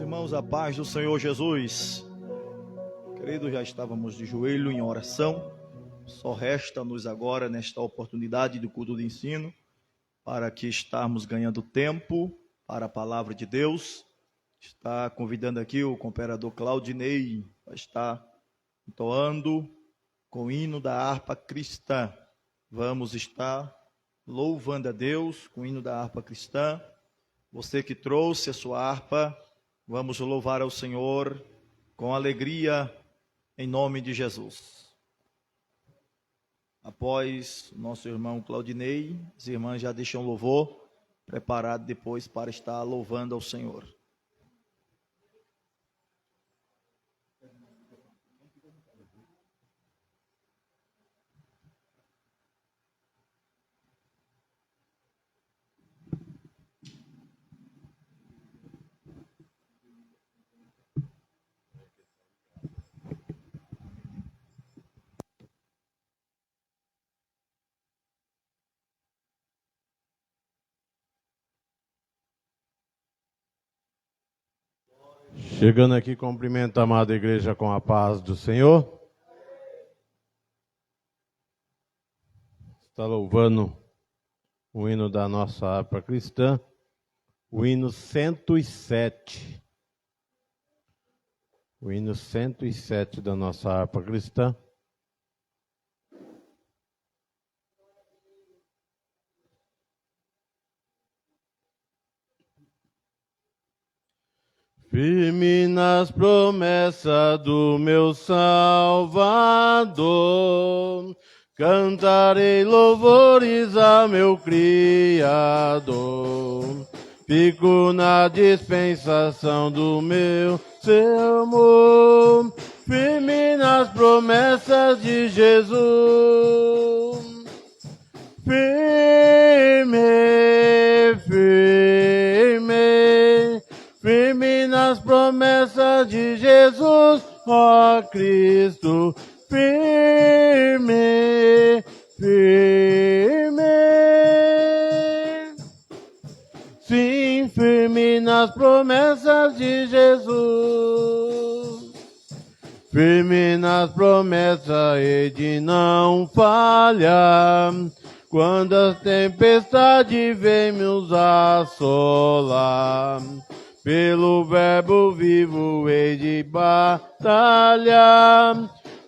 Irmãos, a paz do Senhor Jesus. Queridos, já estávamos de joelho em oração. Só resta-nos agora, nesta oportunidade do culto de ensino, para que estarmos ganhando tempo para a palavra de Deus. Está convidando aqui o cooperador Claudinei para estar entoando com o hino da harpa cristã. Vamos estar louvando a Deus com o hino da harpa cristã. Você que trouxe a sua harpa, vamos louvar ao Senhor com alegria em nome de Jesus. Após o nosso irmão Claudinei, as irmãs já deixam louvor preparado depois para estar louvando ao Senhor. Chegando aqui, cumprimento a amada igreja com a paz do Senhor. Está louvando o hino da nossa harpa cristã, o hino 107. O hino 107 da nossa harpa cristã. Firme nas promessas do meu Salvador, cantarei louvores a meu Criador. Fico na dispensação do meu seu amor, firme nas promessas de Jesus. Firme, firme, firme nas promessas de Jesus, ó Cristo. Firme, firme. Sim, firme nas promessas de Jesus. Firme nas promessas e de não falhar. Quando a tempestade vem nos assolar, pelo verbo vivo hei de batalhar.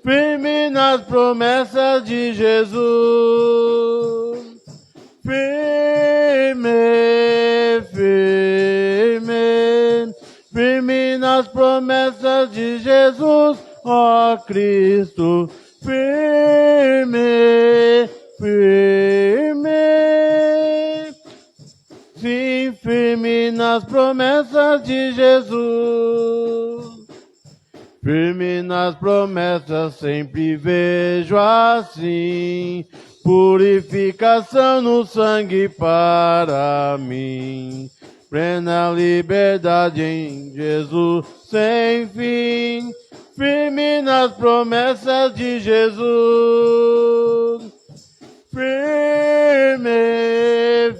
Firme nas promessas de Jesus. Firme, firme, firme nas promessas de Jesus, ó Cristo. Firme, firme, sim, firme nas promessas de Jesus. Firme nas promessas sempre vejo assim, purificação no sangue para mim. Plena liberdade em Jesus sem fim. Firme nas promessas de Jesus. Firme,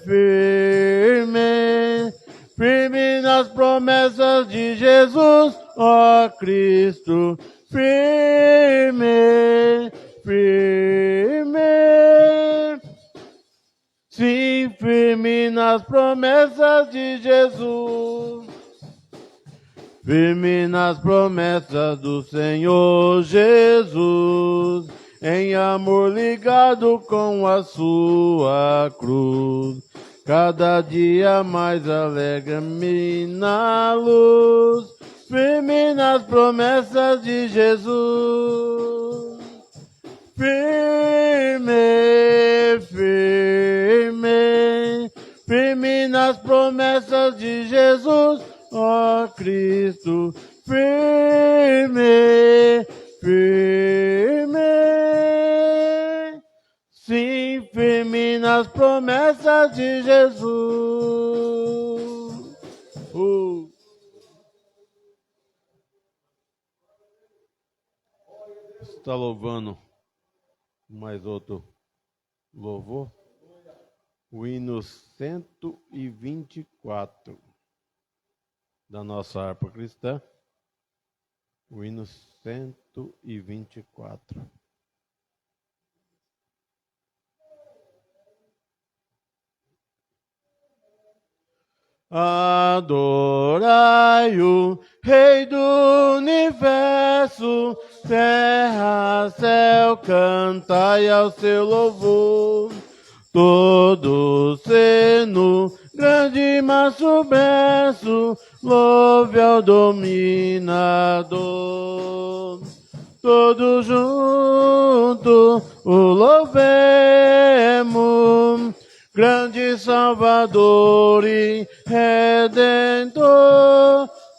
firme, firme nas promessas de Jesus, ó Cristo. Firme, firme, sim, firme nas promessas de Jesus. Firme nas promessas do Senhor Jesus, em amor ligado com a sua cruz. Cada dia mais alegra-me na luz, firme nas promessas de Jesus. Firme, firme, firme nas promessas de Jesus, ó Cristo. Firme, firme, sim, firme nas promessas de Jesus. Está louvando mais outro louvor? O hino 124. da nossa harpa cristã, o hino 124. Adorai o Rei do Universo, terra, céu, cantai ao seu louvor. Todo seno, grande maço berço, louve ao dominador. Todos juntos o louvemos, grande Salvador e Redentor.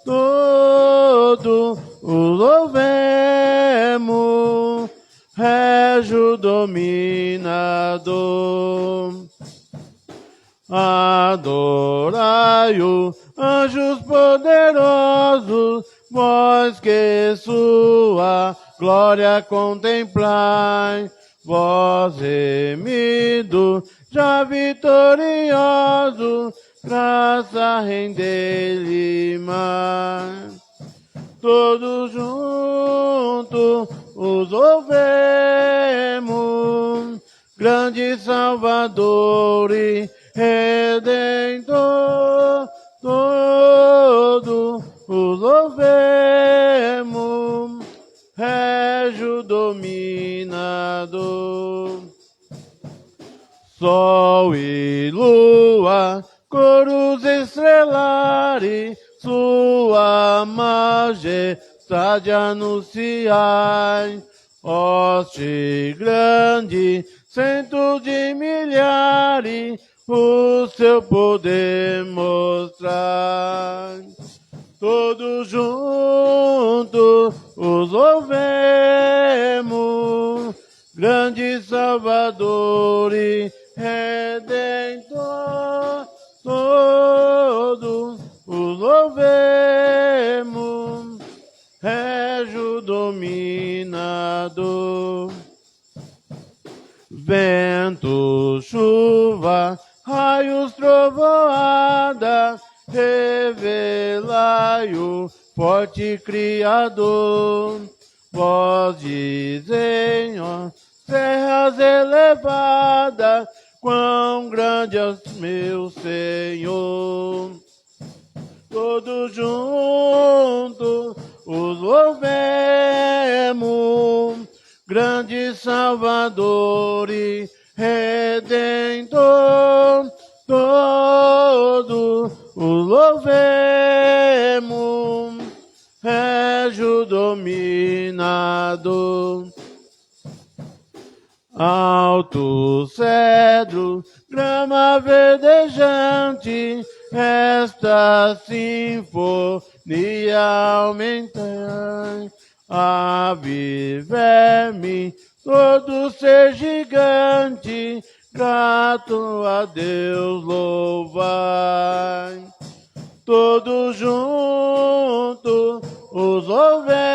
Todo o louvemos, Régio dominador. Adorai-o, anjos poderosos, vós que sua glória contemplai. Vós remido, já vitorioso, graça rendei-lhe mais. Todos juntos os louvemos, grande Salvador e Redentor. Todos os louvemos, Régio dominador. Sol e lua, coros estrelares, sua majestade anunciai. Hoste grande, centos de milhares, o seu poder mostrar. Todos juntos os louvemos, grande Salvador e Redentor. Todos os louvemos, Régio dominador. Vento, chuva, raios, trovoada, revelai o forte Criador. Vós dizem, ó serras elevadas, quão grande é meu Senhor. Todos juntos os louvemos, grande Salvador e Redentor. Todos os louvemos, Régio dominador. Alto cedro, grama verdejante, esta sinfonia aumentai. Ave, verme, todo ser gigante, grato a Deus louvai. Todos juntos os louvemos,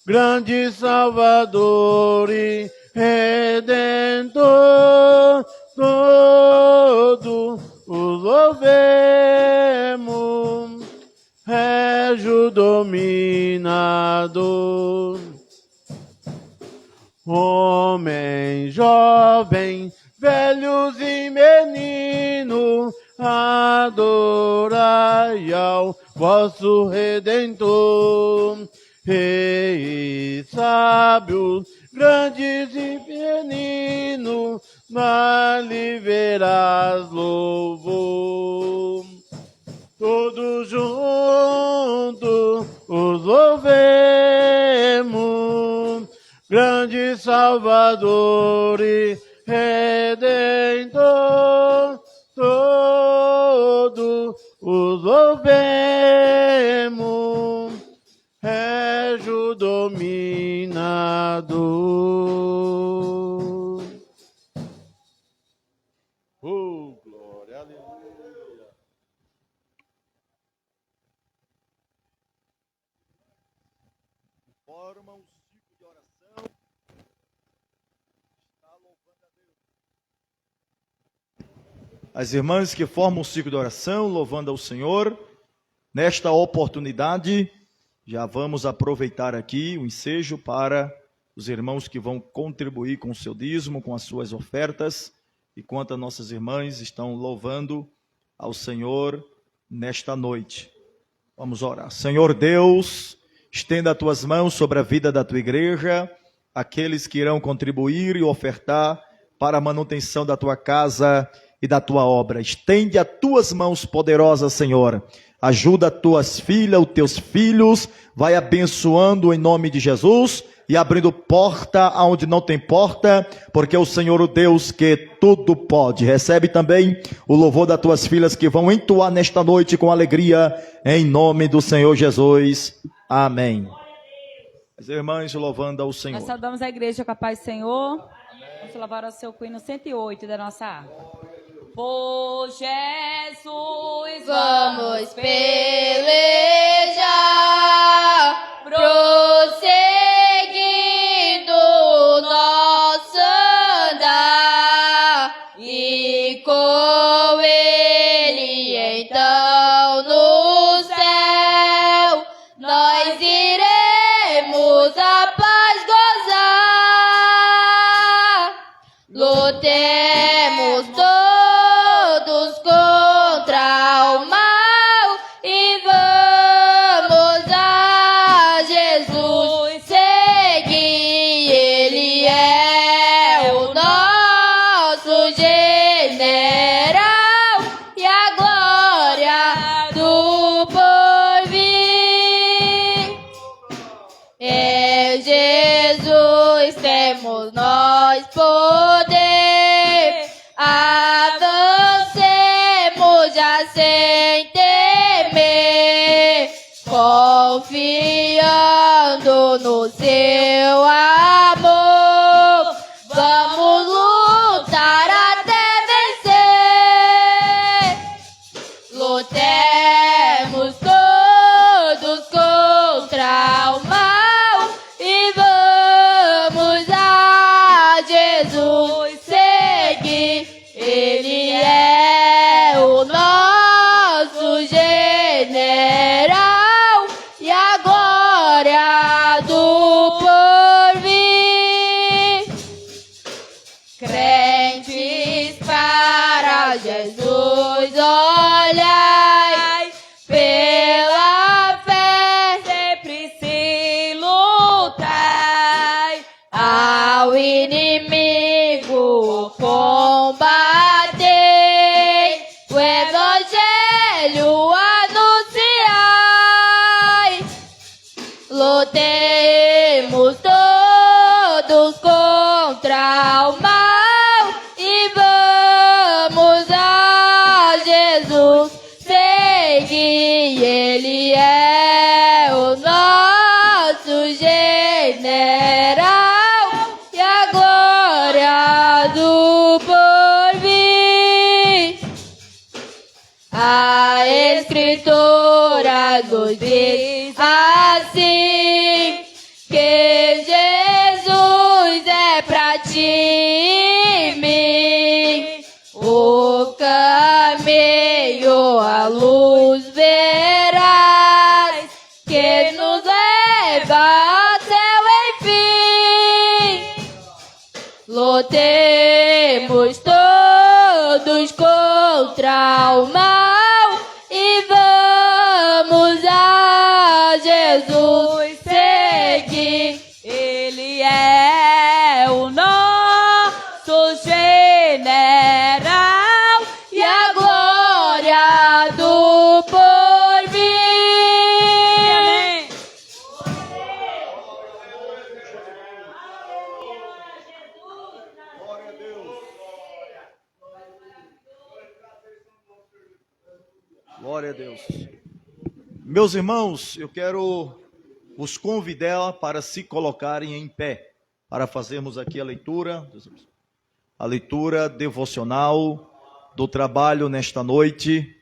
grande Salvador e Redentor. Todos os louvemos, Régio dominador. Homem, jovem, velhos e meninos, adorai ao vosso Redentor. Reis, sábios, grandes e pequeninos, vale verás louvor. Todos juntos os louvemos, grande Salvador e Redentor. Todos os louvemos, Régio dominador. Glória, aleluia. Forma um ciclo de oração. Está louvando a Deus. as irmãs que formam o ciclo de oração, louvando ao Senhor. Nesta oportunidade, já vamos aproveitar aqui o ensejo para os irmãos que vão contribuir com o seu dízimo, com as suas ofertas, enquanto as nossas irmãs estão louvando ao Senhor nesta noite. Vamos orar. Senhor Deus, estenda as tuas mãos sobre a vida da tua igreja, aqueles que irão contribuir e ofertar para a manutenção da tua casa e da tua obra. Estende as tuas mãos poderosas, Senhor. Ajuda as tuas filhas, os teus filhos, vai abençoando em nome de Jesus e abrindo porta aonde não tem porta, porque o Senhor, o Deus que tudo pode. Recebe também o louvor das tuas filhas que vão entoar nesta noite com alegria, em nome do Senhor Jesus. Amém. As irmãs louvando ao Senhor. Nós saudamos a igreja com a paz do Senhor. Vamos louvar ao seu hino 108 da nossa harpa. Por Jesus vamos pelejar, prosseguindo nosso andar, e com Ele então no céu nós iremos a paz gozar. Lutemos todos contra o mal e vamos a Jesus seguir. Ele é o nosso general e a glória do porvir. Em Jesus temos nós poder, avancemos já sem temer, confiando no seu amor, vamos lutar até vencer. Lutemos todos contra o mal e vamos a Jesus seguir. Ele é o nosso general e a glória do porvir. Crentes para Jesus olhai, pela fé sempre se lutai. ao inimigo combatei, o evangelho anunciai. Lutemos todos contra o mal e vamos a Jesus seguir. Ele é o nosso general e a glória do porvir. A Escritura nos diz assim, que Jesus é pra ti e mim o caminho, a luz verás, que nos leva ao céu enfim. Lutemos todos contra o mal e vamos a Jesus seguir. Ele é o nosso general E a glória do porvir. Amém. Glória a Deus. Glória a Deus. Meus irmãos, eu quero vos convidar para se colocarem em pé, para fazermos aqui a leitura devocional do trabalho nesta noite.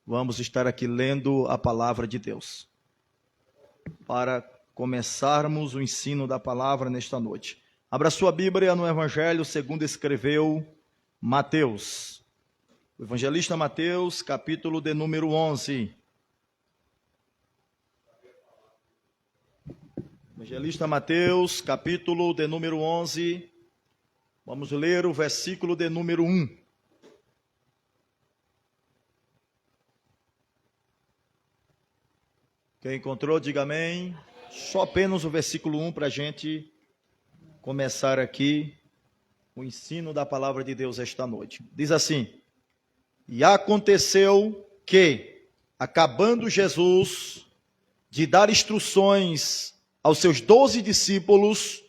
Vamos estar aqui lendo a palavra de Deus, para começarmos o ensino da palavra nesta noite. Abra sua Bíblia no Evangelho segundo escreveu Mateus. O evangelista Mateus, capítulo de número 11. Evangelista Mateus, capítulo de número 11. Vamos ler o versículo de número 1. Quem encontrou, diga amém. Só apenas o versículo 1 para a gente começar aqui o ensino da palavra de Deus esta noite. Diz assim: E aconteceu que, acabando Jesus de dar instruções aos seus 12 discípulos,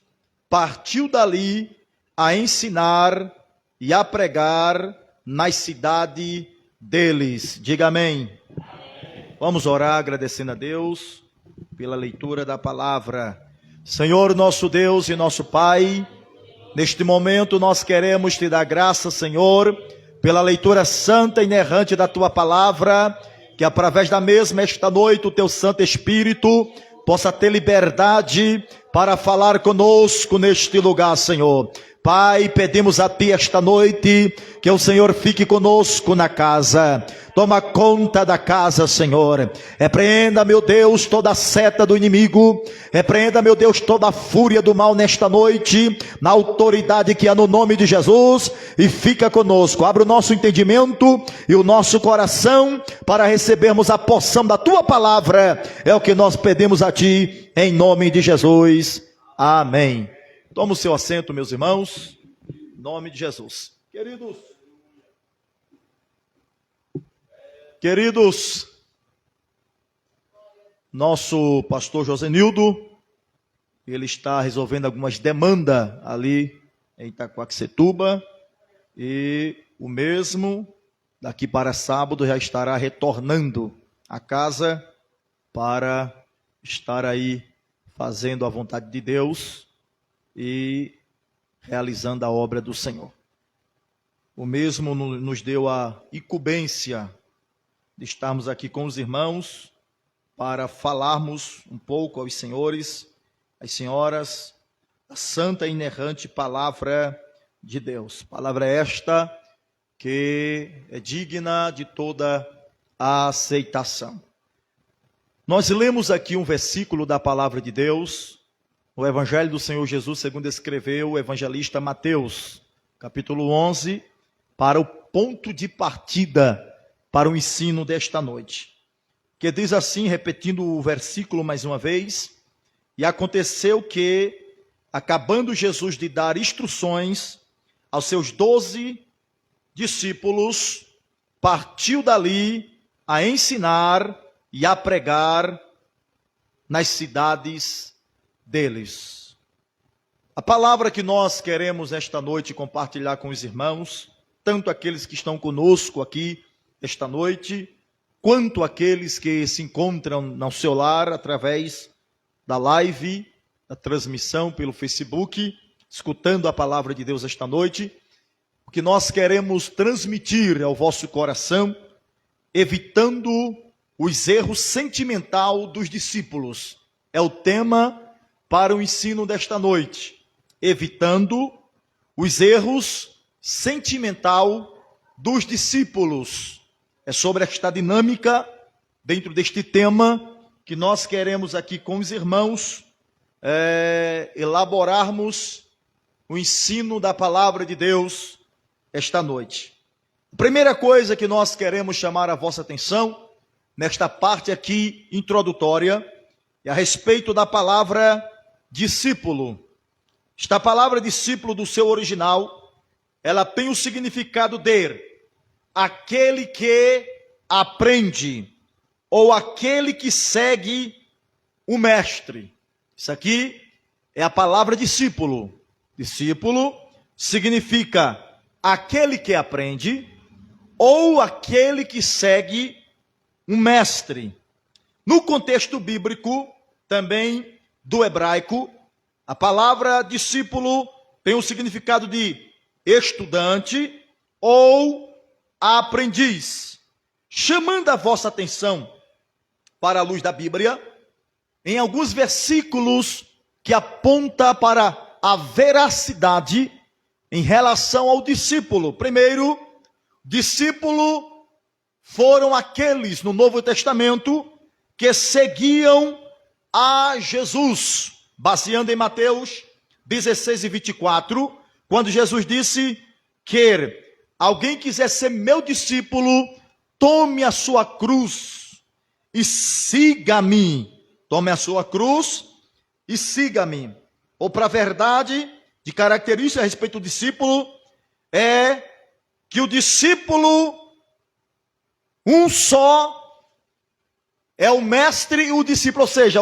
partiu dali a ensinar e a pregar nas cidades deles. Diga amém. Vamos orar agradecendo a Deus pela leitura da palavra. Senhor, nosso Deus e nosso Pai, neste momento nós queremos te dar graça, Senhor, pela leitura santa e inerrante da tua palavra, que através da mesma esta noite o teu Santo Espírito possa ter liberdade para falar conosco neste lugar, Senhor. Pai, pedimos a Ti esta noite que o Senhor fique conosco na casa. Toma conta da casa, Senhor. Repreenda, meu Deus, toda a seta do inimigo. Repreenda, meu Deus, toda a fúria do mal nesta noite, na autoridade que há no nome de Jesus. E fica conosco. Abre o nosso entendimento e o nosso coração para recebermos a porção da Tua palavra. É o que nós pedimos a Ti, em nome de Jesus. Amém. Toma o seu assento, meus irmãos, em nome de Jesus. Queridos, nosso pastor Josenildo, ele está resolvendo algumas demandas ali em Itaquaquecetuba, e o mesmo, daqui para sábado, já estará retornando à casa para estar aí fazendo a vontade de Deus e realizando a obra do Senhor. O mesmo nos deu a incumbência de estarmos aqui com os irmãos para falarmos um pouco aos senhores, às senhoras, a santa e inerrante palavra de Deus. Palavra esta que é digna de toda a aceitação. Nós lemos aqui um versículo da palavra de Deus, o Evangelho do Senhor Jesus, segundo escreveu o evangelista Mateus, capítulo 11, para o ponto de partida para o ensino desta noite. Que diz assim, repetindo o versículo mais uma vez: E aconteceu que, acabando Jesus de dar instruções aos seus 12 discípulos, partiu dali a ensinar e a pregar nas cidades deles. A palavra que nós queremos esta noite compartilhar com os irmãos, tanto aqueles que estão conosco aqui esta noite, quanto aqueles que se encontram no seu lar através da live, da transmissão pelo Facebook, escutando a palavra de Deus esta noite, o que nós queremos transmitir ao vosso coração, evitando os erros sentimentais dos discípulos. É o tema para o ensino desta noite, evitando os erros sentimentais dos discípulos. É sobre esta dinâmica, dentro deste tema, que nós queremos aqui com os irmãos, elaborarmos o ensino da palavra de Deus esta noite. A primeira coisa que nós queremos chamar a vossa atenção, nesta parte aqui introdutória, é a respeito da palavra discípulo. Esta palavra discípulo, do seu original, ela tem o significado de aquele que aprende, ou aquele que segue o mestre. Isso aqui é a palavra discípulo. Discípulo significa aquele que aprende, ou aquele que segue um mestre. No contexto bíblico, também do hebraico, a palavra discípulo tem o significado de estudante ou aprendiz. Chamando a vossa atenção para a luz da Bíblia, em alguns versículos que aponta para a veracidade em relação ao discípulo. Primeiro, discípulo foram aqueles no Novo Testamento que seguiam a Jesus, baseando em Mateus 16 e 24, quando Jesus disse que alguém quiser ser meu discípulo, tome a sua cruz e siga-me. Tome a sua cruz e siga-me. Outra verdade de característica a respeito do discípulo é que o discípulo, um só, é o mestre e o discípulo, ou seja,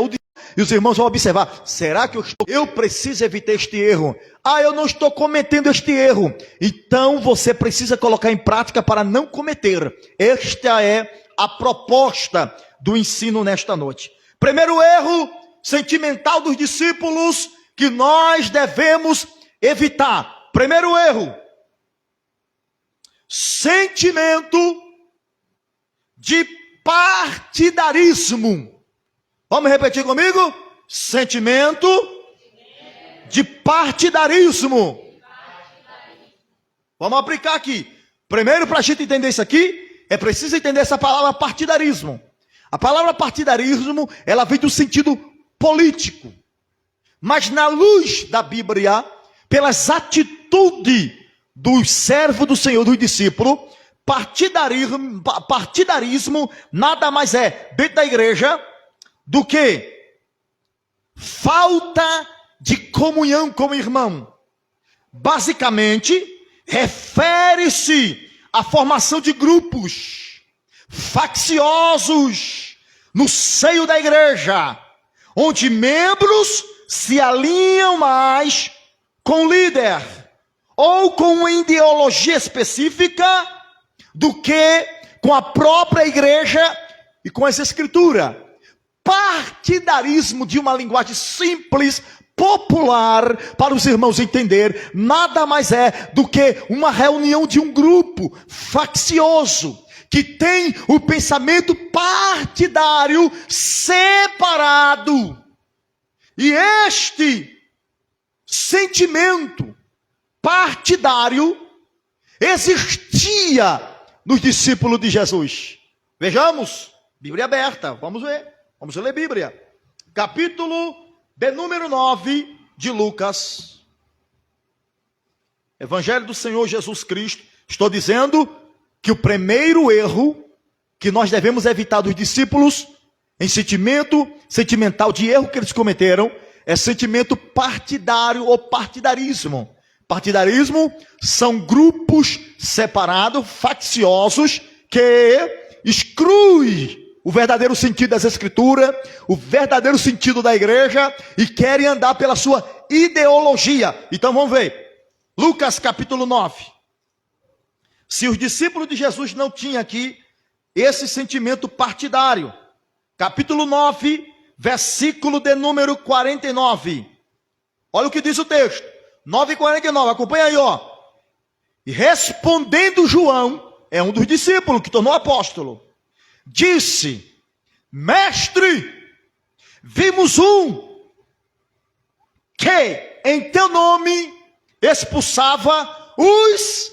e os irmãos vão observar, será que eu preciso evitar este erro? Eu não estou cometendo este erro. Então você precisa colocar em prática para não cometer. Esta é a proposta do ensino nesta noite. Primeiro erro sentimental dos discípulos que nós devemos evitar. Primeiro erro: sentimento de partidarismo. Vamos repetir comigo? Sentimento de partidarismo. Vamos aplicar aqui. Primeiro, para a gente entender isso aqui, é preciso entender essa palavra partidarismo. A palavra partidarismo, ela vem do sentido político. Mas na luz da Bíblia, pelas atitudes do servo do Senhor, do discípulo, partidarismo nada mais é, dentro da igreja, do que falta de comunhão com o irmão. Basicamente, refere-se à formação de grupos facciosos no seio da igreja, onde membros se alinham mais com o líder ou com uma ideologia específica do que com a própria igreja e com as escrituras. Partidarismo, de uma linguagem simples, popular, para os irmãos entender, nada mais é do que uma reunião de um grupo faccioso, que tem o pensamento partidário separado. E este sentimento partidário existia nos discípulos de Jesus. Vejamos, Bíblia aberta, vamos ver. Vamos ler a Bíblia. Capítulo de número 9 de Lucas. Evangelho do Senhor Jesus Cristo. Estou dizendo que o primeiro erro que nós devemos evitar dos discípulos, em sentimental de erro que eles cometeram, é sentimento partidário ou partidarismo. Partidarismo são grupos separados, facciosos, que excluem o verdadeiro sentido das escrituras, o verdadeiro sentido da igreja, e querem andar pela sua ideologia. Então vamos ver, Lucas capítulo 9. Se os discípulos de Jesus não tinham aqui esse sentimento partidário, capítulo 9, versículo de número 49. Olha o que diz o texto, 9:49, acompanha aí, ó. E respondendo João, é um dos discípulos que tornou apóstolo, disse: mestre, vimos um que em teu nome expulsava os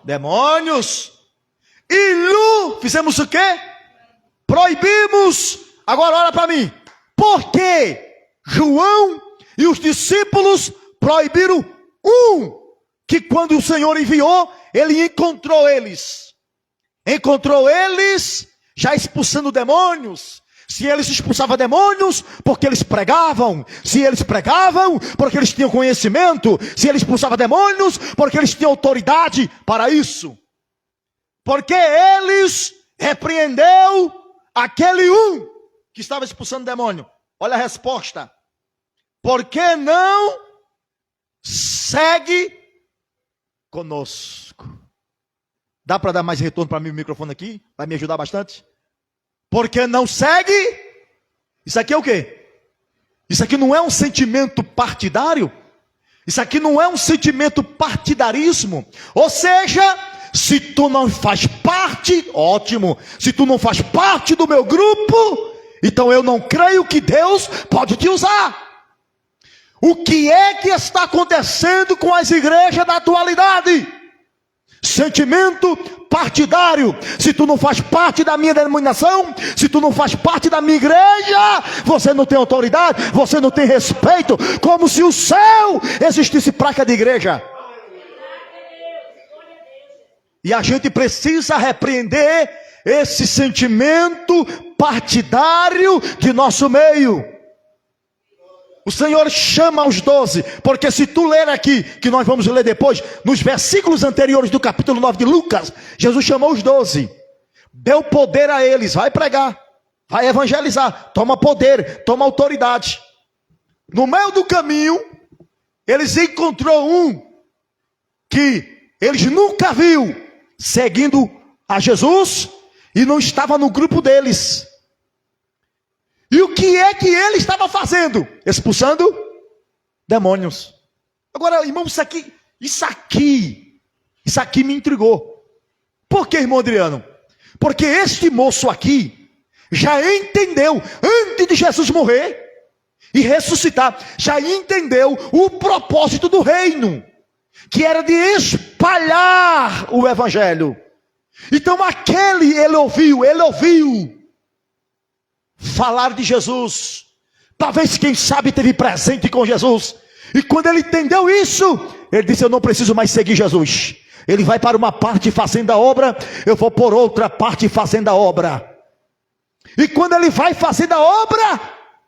demônios, e fizemos o quê? Proibimos. Agora olha para mim, por que João e os discípulos proibiram que quando o Senhor enviou, ele encontrou eles já expulsando demônios? Se eles expulsavam demônios, porque eles pregavam. Se eles pregavam, porque eles tinham conhecimento. Se eles expulsavam demônios, porque eles tinham autoridade para isso. Porque eles repreendeu aquele que estava expulsando demônio. Olha a resposta. Por que não segue conosco? Dá para dar mais retorno para mim o microfone aqui? Vai me ajudar bastante? Porque não segue? Isso aqui é o quê? Isso aqui não é um sentimento partidário? Isso aqui não é um sentimento partidarismo? Ou seja, se tu não faz parte, ótimo. Se tu não faz parte do meu grupo, então eu não creio que Deus pode te usar. O que é que está acontecendo com as igrejas da atualidade? sentimento partidário. Se tu não faz parte da minha denominação, se tu não faz parte da minha igreja, você não tem autoridade, você não tem respeito, como se o céu existisse placa de igreja. E a gente precisa repreender esse sentimento partidário de nosso meio. O Senhor chama os 12, porque se tu ler aqui, que nós vamos ler depois, nos versículos anteriores do capítulo 9 de Lucas, Jesus chamou os 12, deu poder a eles, vai pregar, vai evangelizar, toma poder, toma autoridade. No meio do caminho, eles encontrou um que eles nunca viu seguindo a Jesus e não estava no grupo deles. E o que é que ele estava fazendo? Expulsando demônios. Agora, irmão, isso aqui me intrigou. Por que, irmão Adriano? Porque este moço aqui já entendeu, antes de Jesus morrer e ressuscitar, já entendeu o propósito do reino, que era de espalhar o evangelho. Então ele ouviu falar de Jesus. Talvez, quem sabe, teve presente com Jesus. E quando ele entendeu isso, ele disse: eu não preciso mais seguir Jesus. Ele vai para uma parte fazendo a obra, eu vou por outra parte fazendo a obra. E quando ele vai fazendo a obra,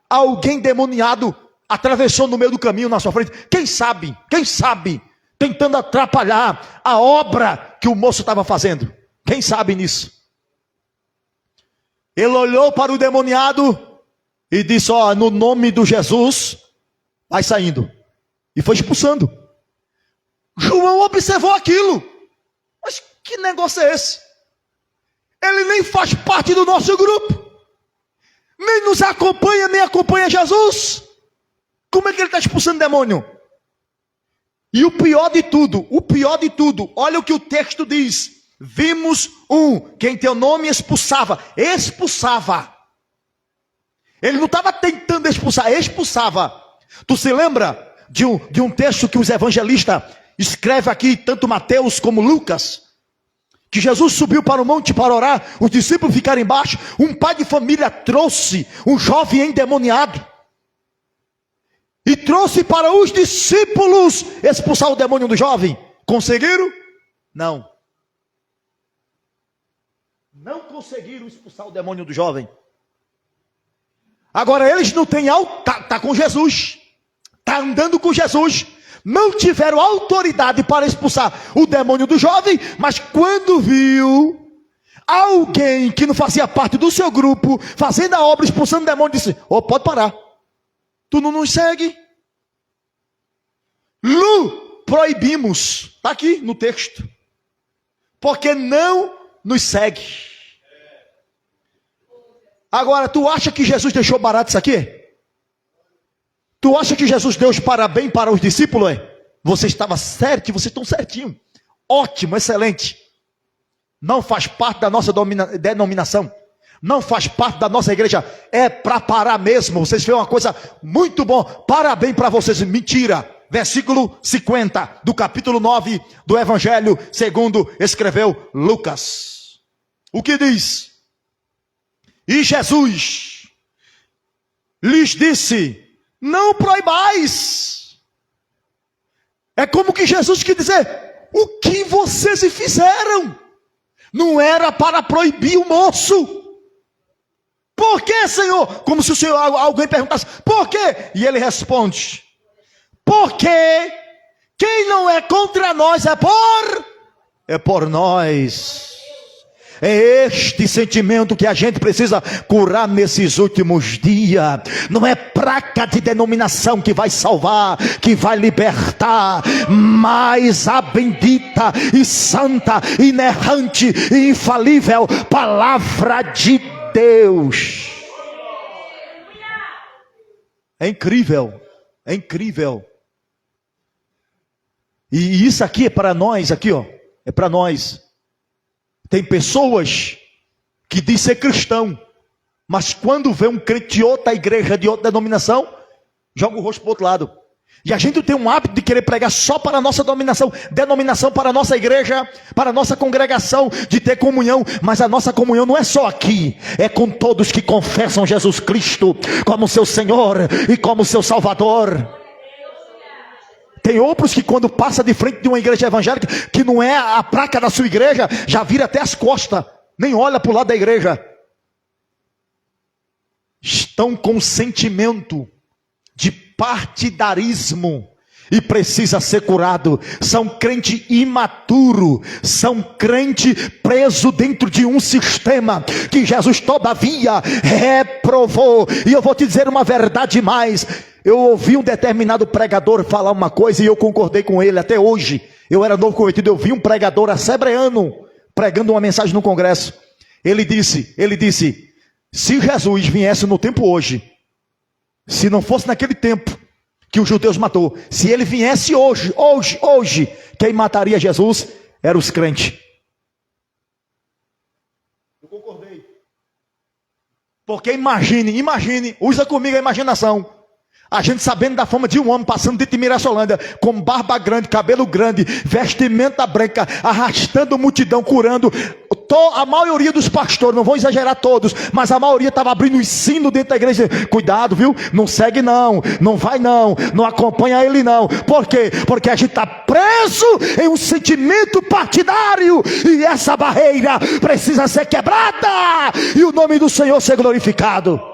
alguém demoniado atravessou no meio do caminho na sua frente. Quem sabe, tentando atrapalhar a obra que o moço estava fazendo. Quem sabe nisso? Ele olhou para o demoniado e disse: ó, no nome de Jesus, vai saindo. E foi expulsando. João observou aquilo. Mas que negócio é esse? Ele nem faz parte do nosso grupo, nem nos acompanha, nem acompanha Jesus. Como é que ele está expulsando demônio? E o pior de tudo, olha o que o texto diz. Vimos que em teu nome expulsava. Ele não estava tentando expulsava. Tu se lembra de um texto que os evangelistas escrevem aqui, tanto Mateus como Lucas, que Jesus subiu para o monte para orar, os discípulos ficaram embaixo, um pai de família trouxe um jovem endemoniado, e trouxe para os discípulos expulsar o demônio do jovem. Conseguiram? Não conseguiram expulsar o demônio do jovem. Agora eles não têm tá com Jesus, tá andando com Jesus, não tiveram autoridade para expulsar o demônio do jovem, mas quando viu alguém que não fazia parte do seu grupo fazendo a obra, expulsando o demônio, disse: pode parar, tu não nos segue. Proibimos, está aqui no texto, porque não nos segue. Agora, tu acha que Jesus deixou barato isso aqui? Tu acha que Jesus deu os parabéns para os discípulos? Você estava certo, vocês estão certinho. Ótimo, excelente. Não faz parte da nossa denominação. Não faz parte da nossa igreja. É para parar mesmo. Vocês fez uma coisa muito boa. Parabéns para vocês. Mentira. Versículo 50 do capítulo 9 do Evangelho segundo escreveu Lucas. O que diz? E Jesus lhes disse: não proibais. É como que Jesus quer dizer: o que vocês fizeram não era para proibir o moço. Por que, Senhor? Como se o Senhor, alguém perguntasse: por quê? E ele responde: porque quem não é contra nós é por nós. É este sentimento que a gente precisa curar nesses últimos dias. Não é placa de denominação que vai salvar, que vai libertar, mas a bendita e santa, inerrante e infalível palavra de Deus. É incrível, é incrível. E isso aqui é para nós, aqui ó, é para nós. Tem pessoas que dizem ser cristão, mas quando vê um crente de outra igreja, de outra denominação, joga o rosto para o outro lado. E a gente tem um hábito de querer pregar só para a nossa denominação, para a nossa igreja, para a nossa congregação, de ter comunhão. Mas a nossa comunhão não é só aqui, é com todos que confessam Jesus Cristo como seu Senhor e como seu Salvador. Tem outros que quando passa de frente de uma igreja evangélica, que não é a placa da sua igreja, já vira até as costas, nem olha para o lado da igreja. Estão com sentimento de partidarismo e precisa ser curado. São crente imaturo, são crente preso dentro de um sistema que Jesus todavia reprovou. E eu vou te dizer uma verdade mais. Eu ouvi um determinado pregador falar uma coisa e eu concordei com ele até hoje. Eu era novo convertido, eu vi um pregador assebreano pregando uma mensagem no congresso. Ele disse, se Jesus viesse no tempo hoje, se não fosse naquele tempo que os judeus matou, se ele viesse hoje, quem mataria Jesus eram os crentes. Eu concordei. Porque imagine, usa comigo a imaginação. A gente sabendo da fama de um homem passando dentro de Mirassolândia, com barba grande, cabelo grande, vestimenta branca, arrastando multidão, curando. A maioria dos pastores, não vou exagerar todos, mas a maioria estava abrindo ensino dentro da igreja. Cuidado, viu? Não segue não, não vai não acompanha ele não. Por quê? Porque a gente está preso em um sentimento partidário, e essa barreira precisa ser quebrada, e o nome do Senhor ser glorificado.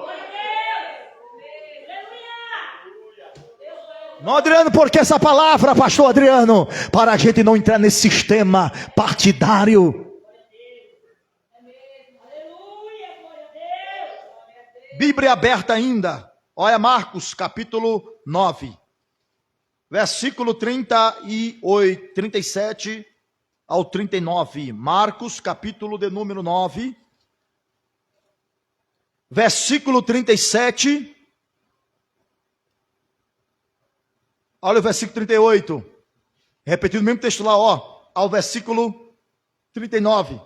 Não, Adriano, porque essa palavra, pastor Adriano, para a gente não entrar nesse sistema partidário. Bíblia aberta ainda. Olha Marcos capítulo 9. Versículo 38, 37 ao 39. Marcos capítulo de número 9. Versículo 37. Olha o versículo 38. Repetindo o mesmo texto lá, ao versículo 39.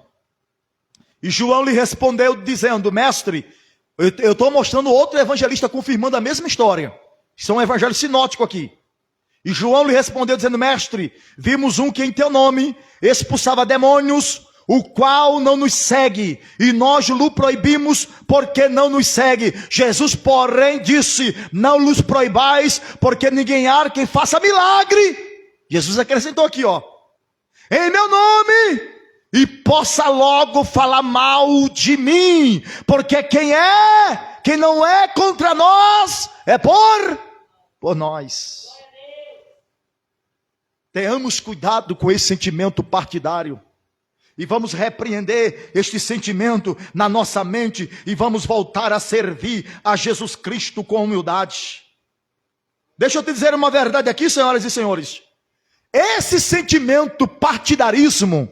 E João lhe respondeu dizendo: mestre, eu estou mostrando outro evangelista confirmando a mesma história. Isso é um evangelho sinótico aqui. E João lhe respondeu dizendo: mestre, vimos um que em teu nome expulsava demônios, o qual não nos segue, e nós lhe proibimos porque não nos segue. Jesus, porém, disse: não lhes proibais, porque ninguém há quem faça milagre. Jesus acrescentou aqui, em meu nome, e possa logo falar mal de mim, porque quem não é contra nós, é por nós. Tenhamos cuidado com esse sentimento partidário. E vamos repreender este sentimento na nossa mente e vamos voltar a servir a Jesus Cristo com humildade. Deixa eu te dizer uma verdade aqui, senhoras e senhores. Esse sentimento partidarismo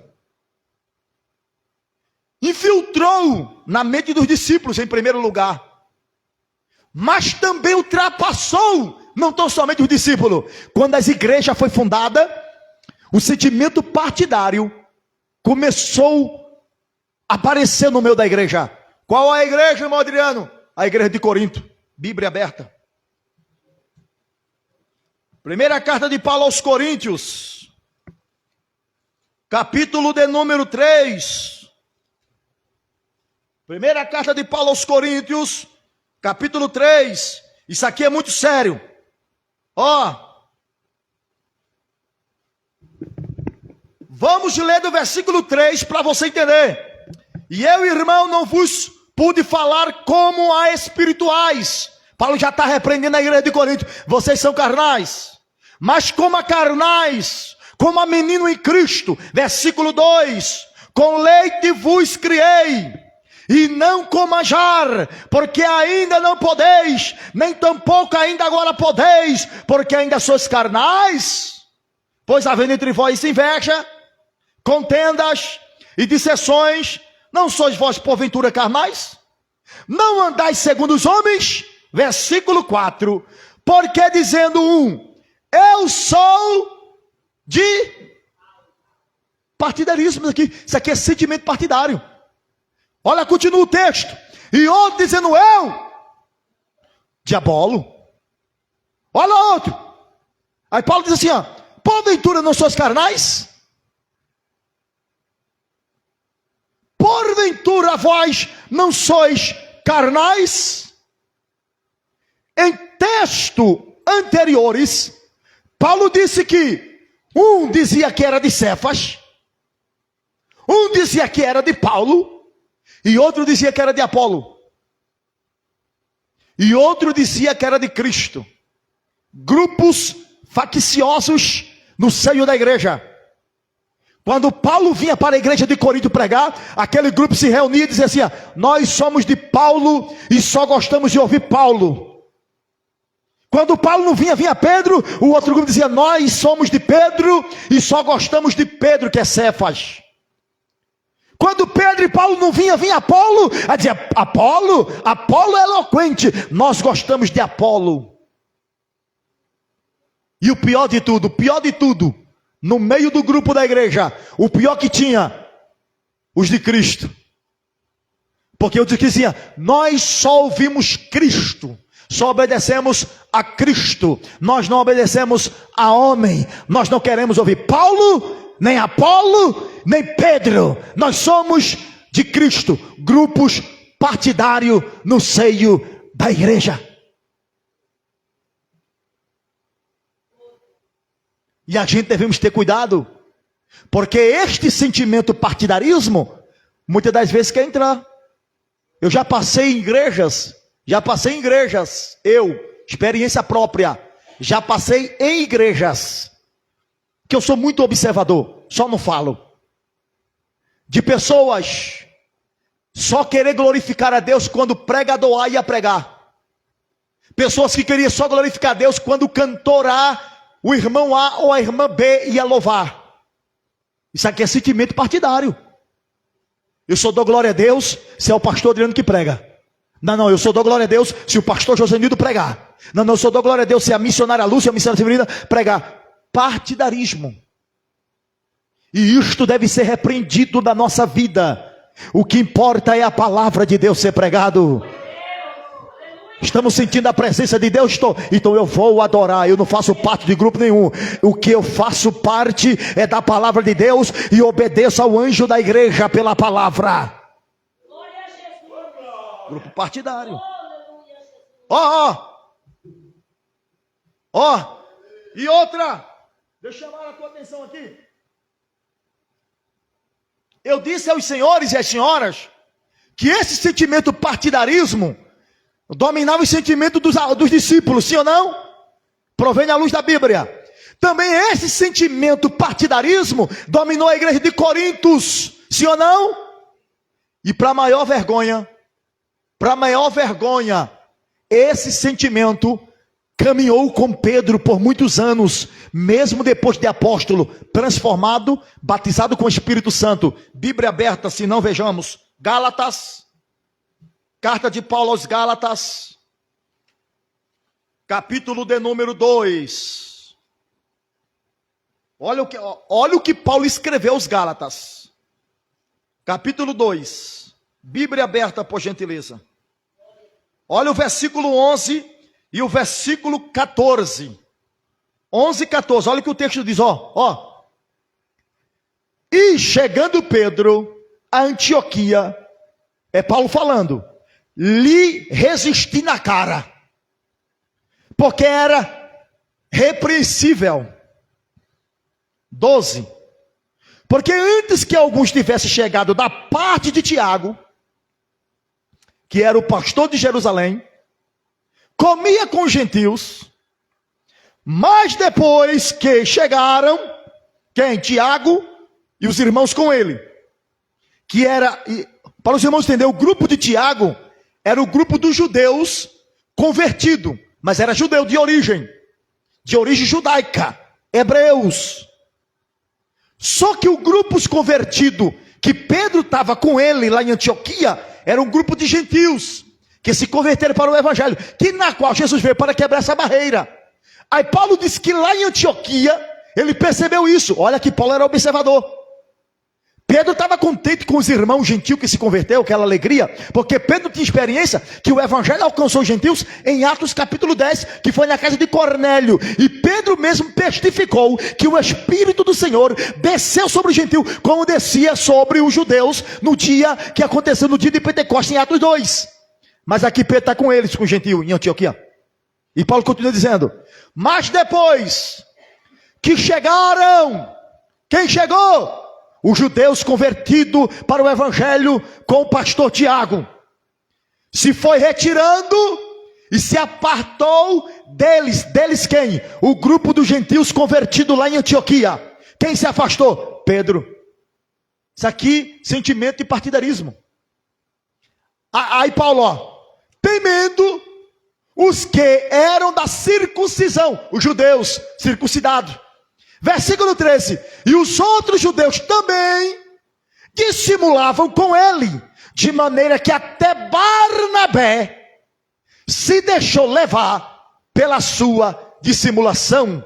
infiltrou na mente dos discípulos em primeiro lugar, mas também ultrapassou não tão somente os discípulos. Quando as igrejas foi fundada, o sentimento partidário começou a aparecer no meio da igreja. Qual é a igreja, irmão Adriano? A igreja de Corinto. Bíblia aberta. Primeira carta de Paulo aos Coríntios, capítulo de número 3. Primeira carta de Paulo aos Coríntios, capítulo 3. Isso aqui é muito sério. Vamos ler do versículo 3 para você entender. E eu, irmão, não vos pude falar como a espirituais. Paulo já está repreendendo a igreja de Corinto. Vocês são carnais, mas como a carnais, como a menino em Cristo. Versículo 2. Com leite vos criei, e não com manjar, porque ainda não podeis, nem tampouco ainda agora podeis, porque ainda sois carnais. Pois havendo entre vós inveja, contendas e dissensões, não sois vós porventura carnais? Não andais segundo os homens? Versículo 4. Porque dizendo um, eu sou de partidarismo aqui. Isso aqui é sentimento partidário. Olha, continua o texto. E outro dizendo eu, de Apolo. Olha outro, Aí Paulo diz assim, ó, porventura não sois carnais? Porventura vós não sois carnais? Em texto anteriores, Paulo disse que um dizia que era de Cefas, um dizia que era de Paulo, e outro dizia que era de Apolo, e outro dizia que era de Cristo. Grupos facciosos no seio da igreja. Quando Paulo vinha para a igreja de Corinto pregar, aquele grupo se reunia e dizia assim, nós somos de Paulo e só gostamos de ouvir Paulo. Quando Paulo não vinha, vinha Pedro, o outro grupo dizia, nós somos de Pedro e só gostamos de Pedro, que é Cefas. Quando Pedro e Paulo não vinha, vinha Apolo, aí dizia, Apolo é eloquente, nós gostamos de Apolo. E o pior de tudo, no meio do grupo da igreja, o pior que tinha, os de Cristo. Porque eu dizia, nós só ouvimos Cristo, só obedecemos a Cristo, nós não obedecemos a homem, nós não queremos ouvir Paulo, nem Apolo, nem Pedro, nós somos de Cristo, grupos partidários no seio da igreja. E a gente devemos ter cuidado, porque este sentimento partidarismo, muitas das vezes quer entrar. Eu já passei em igrejas, experiência própria, já passei em igrejas, que eu sou muito observador, só não falo, de pessoas só querer glorificar a Deus quando o pregador A ia pregar, pessoas que queriam só glorificar a Deus quando o cantor A, o irmão A ou a irmã B ia louvar. Isso aqui é sentimento partidário. Eu só dou glória a Deus se é o pastor Adriano que prega. Não, eu só dou glória a Deus se o pastor Josenildo pregar. Não, eu só dou glória a Deus se a missionária Lúcia, a missionária Severina pregar. Partidarismo. E isto deve ser repreendido da nossa vida. O que importa é a palavra de Deus ser pregado. Estamos sentindo a presença de Deus? Então eu vou adorar. Eu não faço parte de grupo nenhum. O que eu faço parte é da palavra de Deus e obedeço ao anjo da igreja pela palavra. Grupo partidário. E outra, deixa eu chamar a tua atenção aqui. Eu disse aos senhores e às senhoras que esse sentimento partidarismo dominava o sentimento dos discípulos, sim ou não? Provém à luz da Bíblia. Também esse sentimento partidarismo dominou a igreja de Corintos, sim ou não? E para maior vergonha, esse sentimento caminhou com Pedro por muitos anos, mesmo depois de apóstolo, transformado, batizado com o Espírito Santo. Bíblia aberta, se não vejamos, Gálatas. Carta de Paulo aos Gálatas, capítulo de número 2. Olha o que Paulo escreveu aos Gálatas. Capítulo 2. Bíblia aberta, por gentileza. Olha o versículo 11 e o versículo 14. 11 e 14, olha o que o texto diz, ó. E chegando Pedro a Antioquia, é Paulo falando, lhe resisti na cara, porque era repreensível. 12. Porque antes que alguns tivessem chegado da parte de Tiago, que era o pastor de Jerusalém, comia com os gentios, mas depois que chegaram, quem? Tiago e os irmãos com ele, que era, para os irmãos entenderem, o grupo de Tiago era o grupo dos judeus convertido, mas era judeu de origem judaica, hebreus. Só que o grupo convertido, que Pedro estava com ele lá em Antioquia, era um grupo de gentios, que se converteram para o evangelho, que na qual Jesus veio para quebrar essa barreira. Aí Paulo disse que lá em Antioquia, ele percebeu isso. Olha que Paulo era observador. Pedro estava contente com os irmãos gentios que se converteu, aquela alegria, porque Pedro tinha experiência que o evangelho alcançou os gentios em Atos capítulo 10, que foi na casa de Cornélio, e Pedro mesmo testificou que o Espírito do Senhor desceu sobre os gentios, como descia sobre os judeus, no dia que aconteceu, no dia de Pentecostes, em Atos 2, mas aqui Pedro está com eles, com os gentios, em Antioquia, e Paulo continua dizendo, mas depois que chegaram, quem chegou? Os judeus convertidos para o evangelho com o pastor Tiago, se foi retirando e se apartou deles quem? O grupo dos gentios convertidos lá em Antioquia. Quem se afastou? Pedro. Isso aqui, sentimento de partidarismo. Aí Paulo, ó, temendo os que eram da circuncisão, os judeus circuncidados. Versículo 13, e os outros judeus também dissimulavam com ele, de maneira que até Barnabé se deixou levar pela sua dissimulação.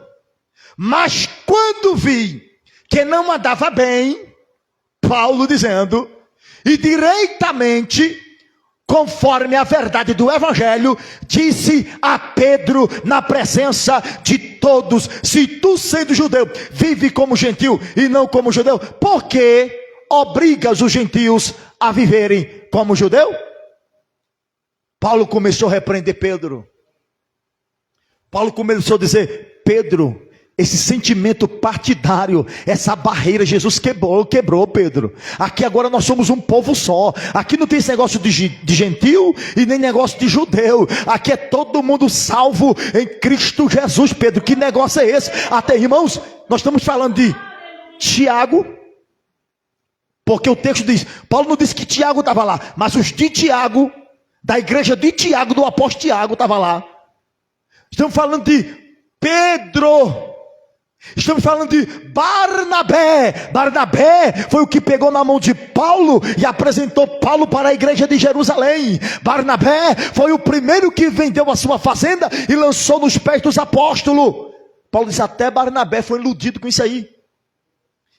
Mas quando vi que não andava bem, Paulo dizendo, e direitamente, conforme a verdade do evangelho, disse a Pedro na presença de todos, se tu sendo judeu, vive como gentil e não como judeu, por que obrigas os gentios a viverem como judeu? Paulo começou a repreender Pedro. Paulo começou a dizer, Pedro, esse sentimento partidário, essa barreira, Jesus quebrou, Pedro. Aqui agora nós somos um povo só. Aqui não tem esse negócio de gentil e nem negócio de judeu. Aqui é todo mundo salvo em Cristo Jesus, Pedro. Que negócio é esse? Até, irmãos, nós estamos falando de Tiago, porque o texto diz, Paulo não disse que Tiago estava lá, mas os de Tiago, da igreja de Tiago, do apóstolo Tiago, estava lá. Estamos falando de Pedro. Estamos falando de Barnabé. Barnabé foi o que pegou na mão de Paulo e apresentou Paulo para a igreja de Jerusalém. Barnabé foi o primeiro que vendeu a sua fazenda e lançou nos pés dos apóstolos. Paulo disse, até Barnabé foi iludido com isso aí.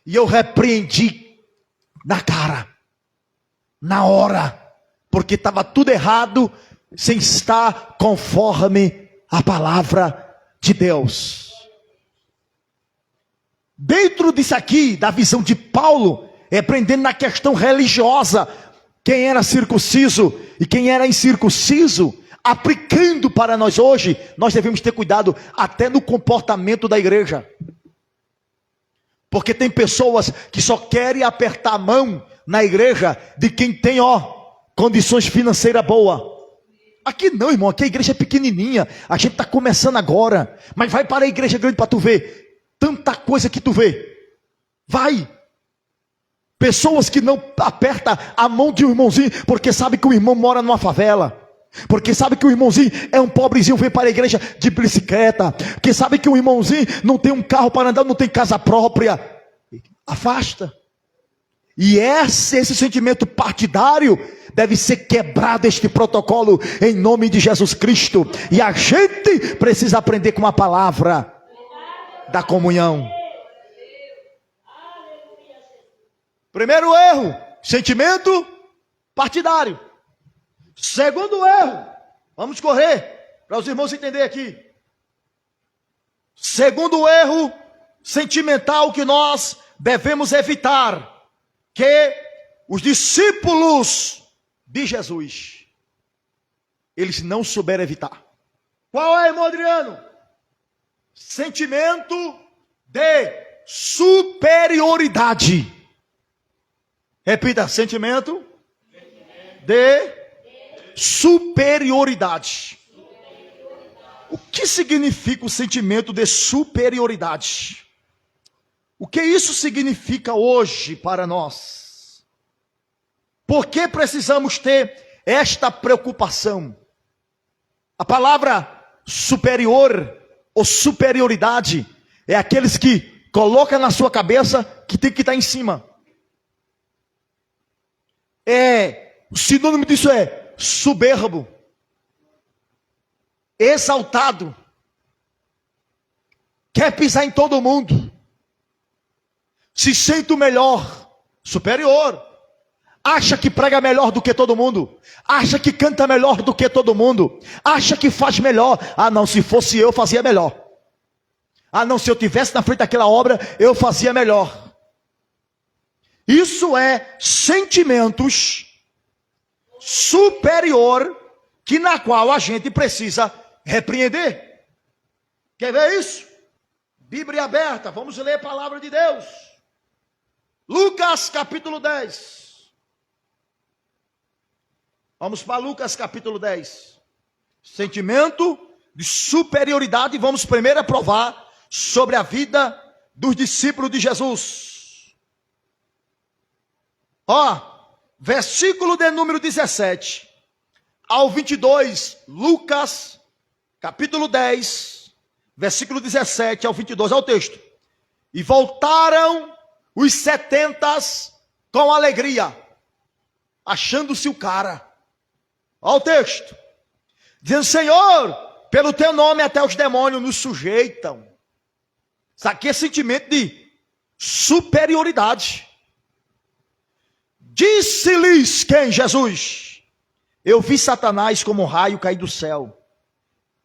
E eu repreendi na cara, na hora, porque estava tudo errado, sem estar conforme a palavra de Deus. Dentro disso aqui, da visão de Paulo, repreendendo na questão religiosa, quem era circunciso e quem era incircunciso, aplicando para nós hoje, nós devemos ter cuidado até no comportamento da igreja. Porque tem pessoas que só querem apertar a mão na igreja de quem tem, condições financeiras boas. Aqui não, irmão, aqui a igreja é pequenininha, a gente está começando agora, mas vai para a igreja grande para tu ver. Tanta coisa que tu vê. Vai. Pessoas que não apertam a mão de um irmãozinho, porque sabe que o irmão mora numa favela. Porque sabe que o irmãozinho é um pobrezinho, vem para a igreja de bicicleta. Porque sabe que o irmãozinho não tem um carro para andar, não tem casa própria. Afasta. E esse sentimento partidário deve ser quebrado, este protocolo, em nome de Jesus Cristo. E a gente precisa aprender com a palavra da comunhão. Primeiro erro, sentimento partidário. Segundo erro, vamos correr para os irmãos entenderem aqui. Segundo erro sentimental que nós devemos evitar, que os discípulos de Jesus, eles não souberam evitar. Qual é, irmão Adriano? Sentimento de superioridade. Repita, sentimento de superioridade. O que significa o sentimento de superioridade? O que isso significa hoje para nós? Por que precisamos ter esta preocupação? A palavra superior ou superioridade é aqueles que colocam na sua cabeça que tem que estar em cima. O sinônimo disso é soberbo, exaltado, quer pisar em todo mundo, se sente o melhor, superior. Acha que prega melhor do que todo mundo. Acha que canta melhor do que todo mundo. Acha que faz melhor. Ah, não, se fosse eu, fazia melhor. Ah, não, se eu tivesse na frente daquela obra, eu fazia melhor. Isso é sentimentos superior, que na qual a gente precisa repreender. Quer ver isso? Bíblia aberta, vamos ler a palavra de Deus. Lucas capítulo 10. Vamos para Lucas capítulo 10. Sentimento de superioridade. Vamos primeiro provar sobre a vida dos discípulos de Jesus. Versículo de número 17 ao 22. Lucas capítulo 10, versículo 17 ao 22. Olha o texto. E voltaram os 70 com alegria, achando-se o cara. Olha o texto. Dizendo: Senhor, pelo teu nome até os demônios nos sujeitam. Isso aqui é sentimento de superioridade. Disse-lhes quem? Jesus: eu vi Satanás como um raio cair do céu.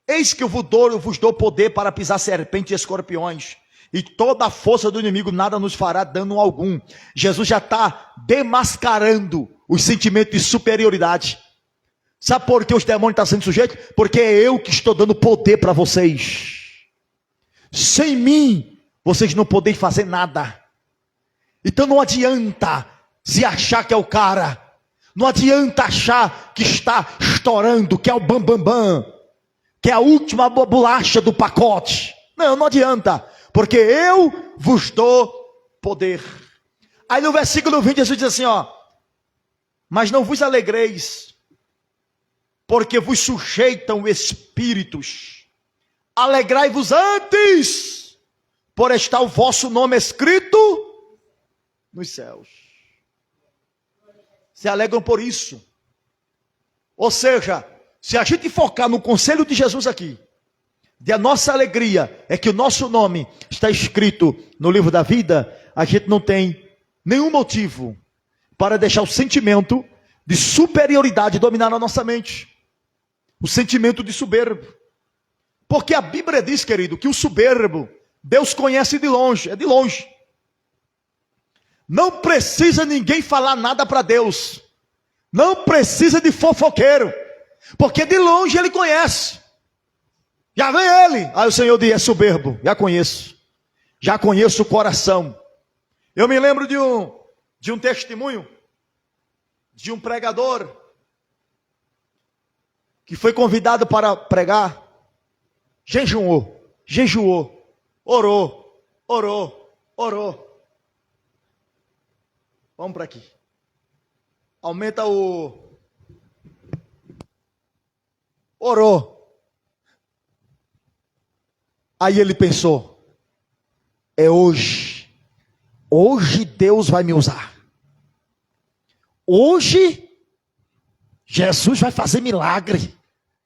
Eis que eu vos dou poder para pisar serpentes e escorpiões, e toda a força do inimigo nada nos fará dano algum. Jesus já está desmascarando os sentimentos de superioridade. Sabe por que os demônios estão sendo sujeitos? Porque é eu que estou dando poder para vocês. Sem mim, vocês não podem fazer nada. Então não adianta se achar que é o cara. Não adianta achar que está estourando, que é o bambambam, que é a última bolacha do pacote. Não adianta. Porque eu vos dou poder. Aí no versículo 20 Jesus diz assim, mas não vos alegreis, porque vos sujeitam espíritos. Alegrai-vos antes, por estar o vosso nome escrito nos céus. Se alegram por isso. Ou seja, se a gente focar no conselho de Jesus aqui, de a nossa alegria é que o nosso nome está escrito no livro da vida, a gente não tem nenhum motivo para deixar o sentimento de superioridade dominar a nossa mente. O sentimento de soberbo. Porque a Bíblia diz, querido, que o soberbo, Deus conhece de longe, é de longe. Não precisa ninguém falar nada para Deus. Não precisa de fofoqueiro. Porque de longe ele conhece. Já vem ele. Aí o Senhor diz: é soberbo. Já conheço. Já conheço o coração. Eu me lembro de um testemunho de um pregador que foi convidado para pregar. Jejuou, orou. Vamos para aqui. Aumenta o... Orou. Aí ele pensou: é hoje. Hoje Deus vai me usar. Hoje Jesus vai fazer milagre.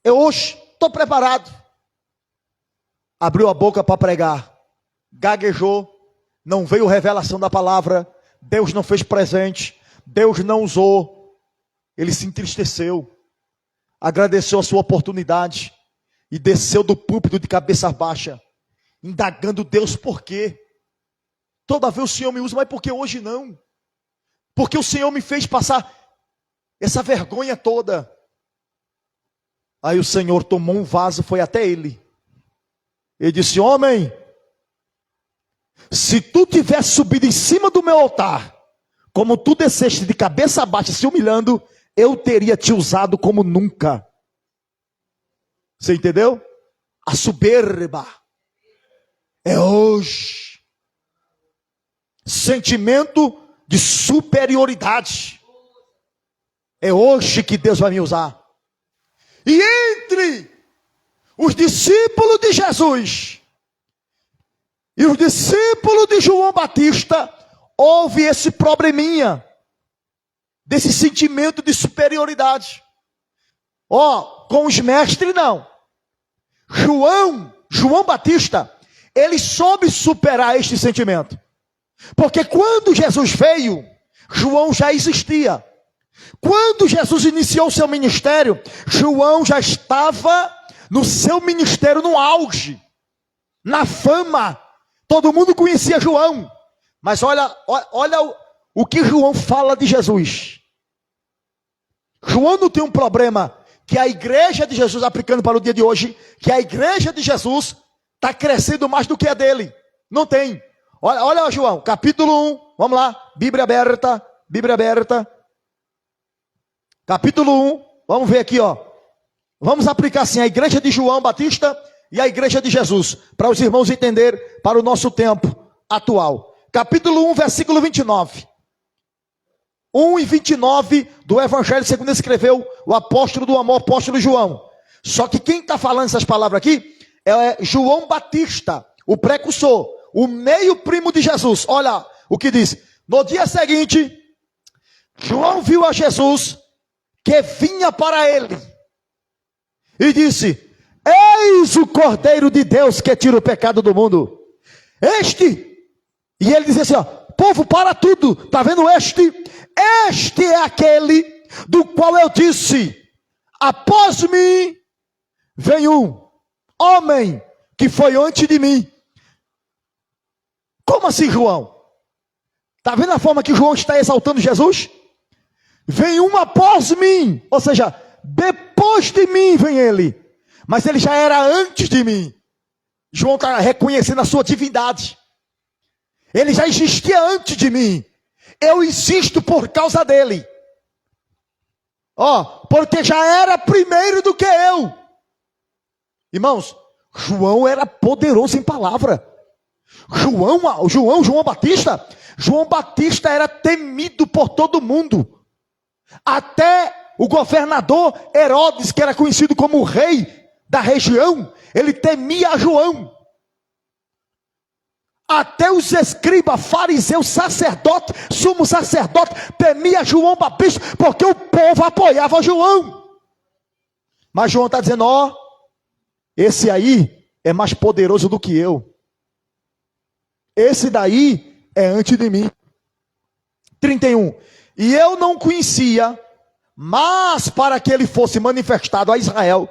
É hoje. Estou preparado. Abriu a boca para pregar. Gaguejou. Não veio revelação da palavra. Deus não fez presente. Deus não usou. Ele se entristeceu. Agradeceu a sua oportunidade. E desceu do púlpito de cabeça baixa, indagando Deus por quê. Toda vez o Senhor me usa, mas por que hoje não? Porque o Senhor me fez passar essa vergonha toda. Aí o Senhor tomou um vaso, foi até ele. Ele disse: homem, se tu tivesse subido em cima do meu altar, como tu desceste de cabeça baixa se humilhando, eu teria te usado como nunca. Você entendeu? A soberba é hoje. Sentimento de superioridade. É hoje que Deus vai me usar. E entre os discípulos de Jesus e os discípulos de João Batista, houve esse probleminha, desse sentimento de superioridade. Com os mestres não. João Batista, ele soube superar este sentimento. Porque quando Jesus veio, João já existia. Quando Jesus iniciou seu ministério, João já estava no seu ministério no auge, na fama. Todo mundo conhecia João. Mas olha o que João fala de Jesus. João não tem um problema que a igreja de Jesus, aplicando para o dia de hoje, que a igreja de Jesus está crescendo mais do que a dele. Não tem. Olha João, capítulo 1, vamos lá, Bíblia aberta. Capítulo 1, vamos ver aqui, ó. Vamos aplicar assim, a igreja de João Batista e a igreja de Jesus, para os irmãos entenderem para o nosso tempo atual. Capítulo 1, versículo 29. 1 e 29 do Evangelho segundo escreveu o apóstolo do amor, apóstolo João. Só que quem está falando essas palavras aqui é João Batista, o precursor, o meio primo de Jesus. Olha o que diz. No dia seguinte, João viu a Jesus que vinha para ele e disse: eis o Cordeiro de Deus que tira o pecado do mundo. E ele dizia assim, ó, povo, para tudo, tá vendo este é aquele do qual eu disse, após mim vem um homem que foi antes de mim. Como assim, João? Tá vendo a forma que João está exaltando Jesus? Vem um após mim, ou seja, depois de mim vem ele, mas ele já era antes de mim. João está reconhecendo a sua divindade. Ele já existia antes de mim. Eu existo por causa dele. Porque já era primeiro do que eu. Irmãos, João era poderoso em palavra. João Batista era temido por todo mundo. Até o governador Herodes, que era conhecido como o rei da região, ele temia João. Até os escribas, fariseus, sacerdotes, sumo sacerdote, temia João Batista, porque o povo apoiava João. Mas João está dizendo, esse aí é mais poderoso do que eu. Esse daí é antes de mim. 31. E eu não conhecia, mas para que ele fosse manifestado a Israel,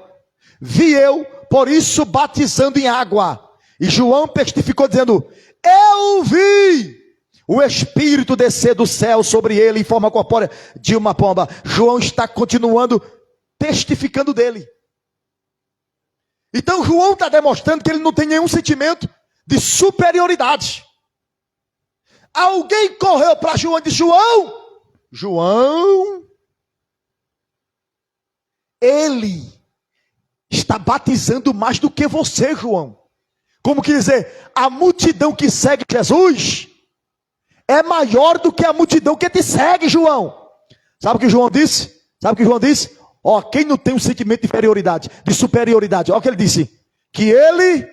vi eu, por isso batizando em água. E João testificou dizendo, eu vi o Espírito descer do céu sobre ele em forma corpórea de uma pomba. João está continuando testificando dele. Então João está demonstrando que ele não tem nenhum sentimento de superioridade. Alguém correu para João e disse, João, ele está batizando mais do que você, João. Como que dizer, a multidão que segue Jesus é maior do que a multidão que te segue, João. Sabe o que João disse? Quem não tem um sentimento de inferioridade, de superioridade, olha o que ele disse. Que ele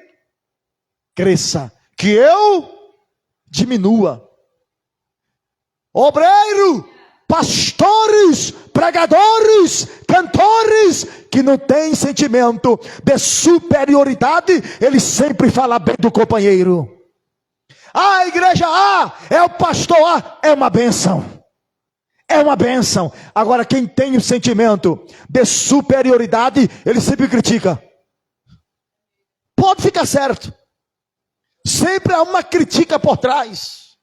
cresça, que eu diminua. Obreiro, pastores, pregadores, cantores, que não tem sentimento de superioridade, ele sempre fala bem do companheiro. A igreja A é o pastor A, é uma bênção. É uma bênção. Agora quem tem o sentimento de superioridade, ele sempre critica. Pode ficar certo. Sempre há uma crítica por trás.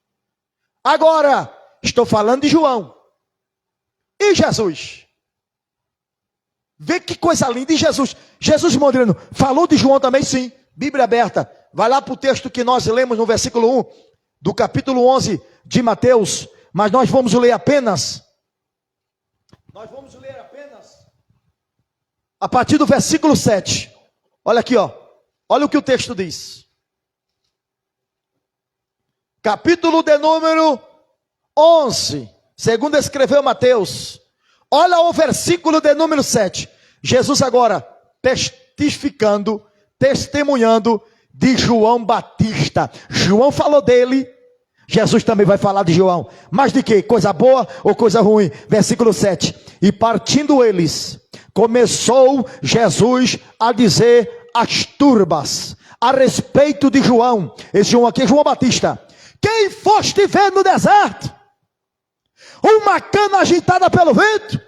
Agora, estou falando de João. E Jesus? Vê que coisa linda. E Jesus? Jesus Mondreno falou de João também? Sim. Bíblia aberta. Vai lá para o texto que nós lemos no versículo 1 do capítulo 11 de Mateus. Mas nós vamos ler apenas a partir do versículo 7. Olha aqui, olha o que o texto diz. Capítulo de número 11, segundo escreveu Mateus. Olha o versículo de número 7. Jesus agora testemunhando de João Batista. João falou dele, Jesus também vai falar de João. Mas de que? Coisa boa ou coisa ruim? Versículo 7. E partindo eles, começou Jesus a dizer às turbas, a respeito de João. Esse João aqui é João Batista. Quem foste ver no deserto? Uma cana agitada pelo vento?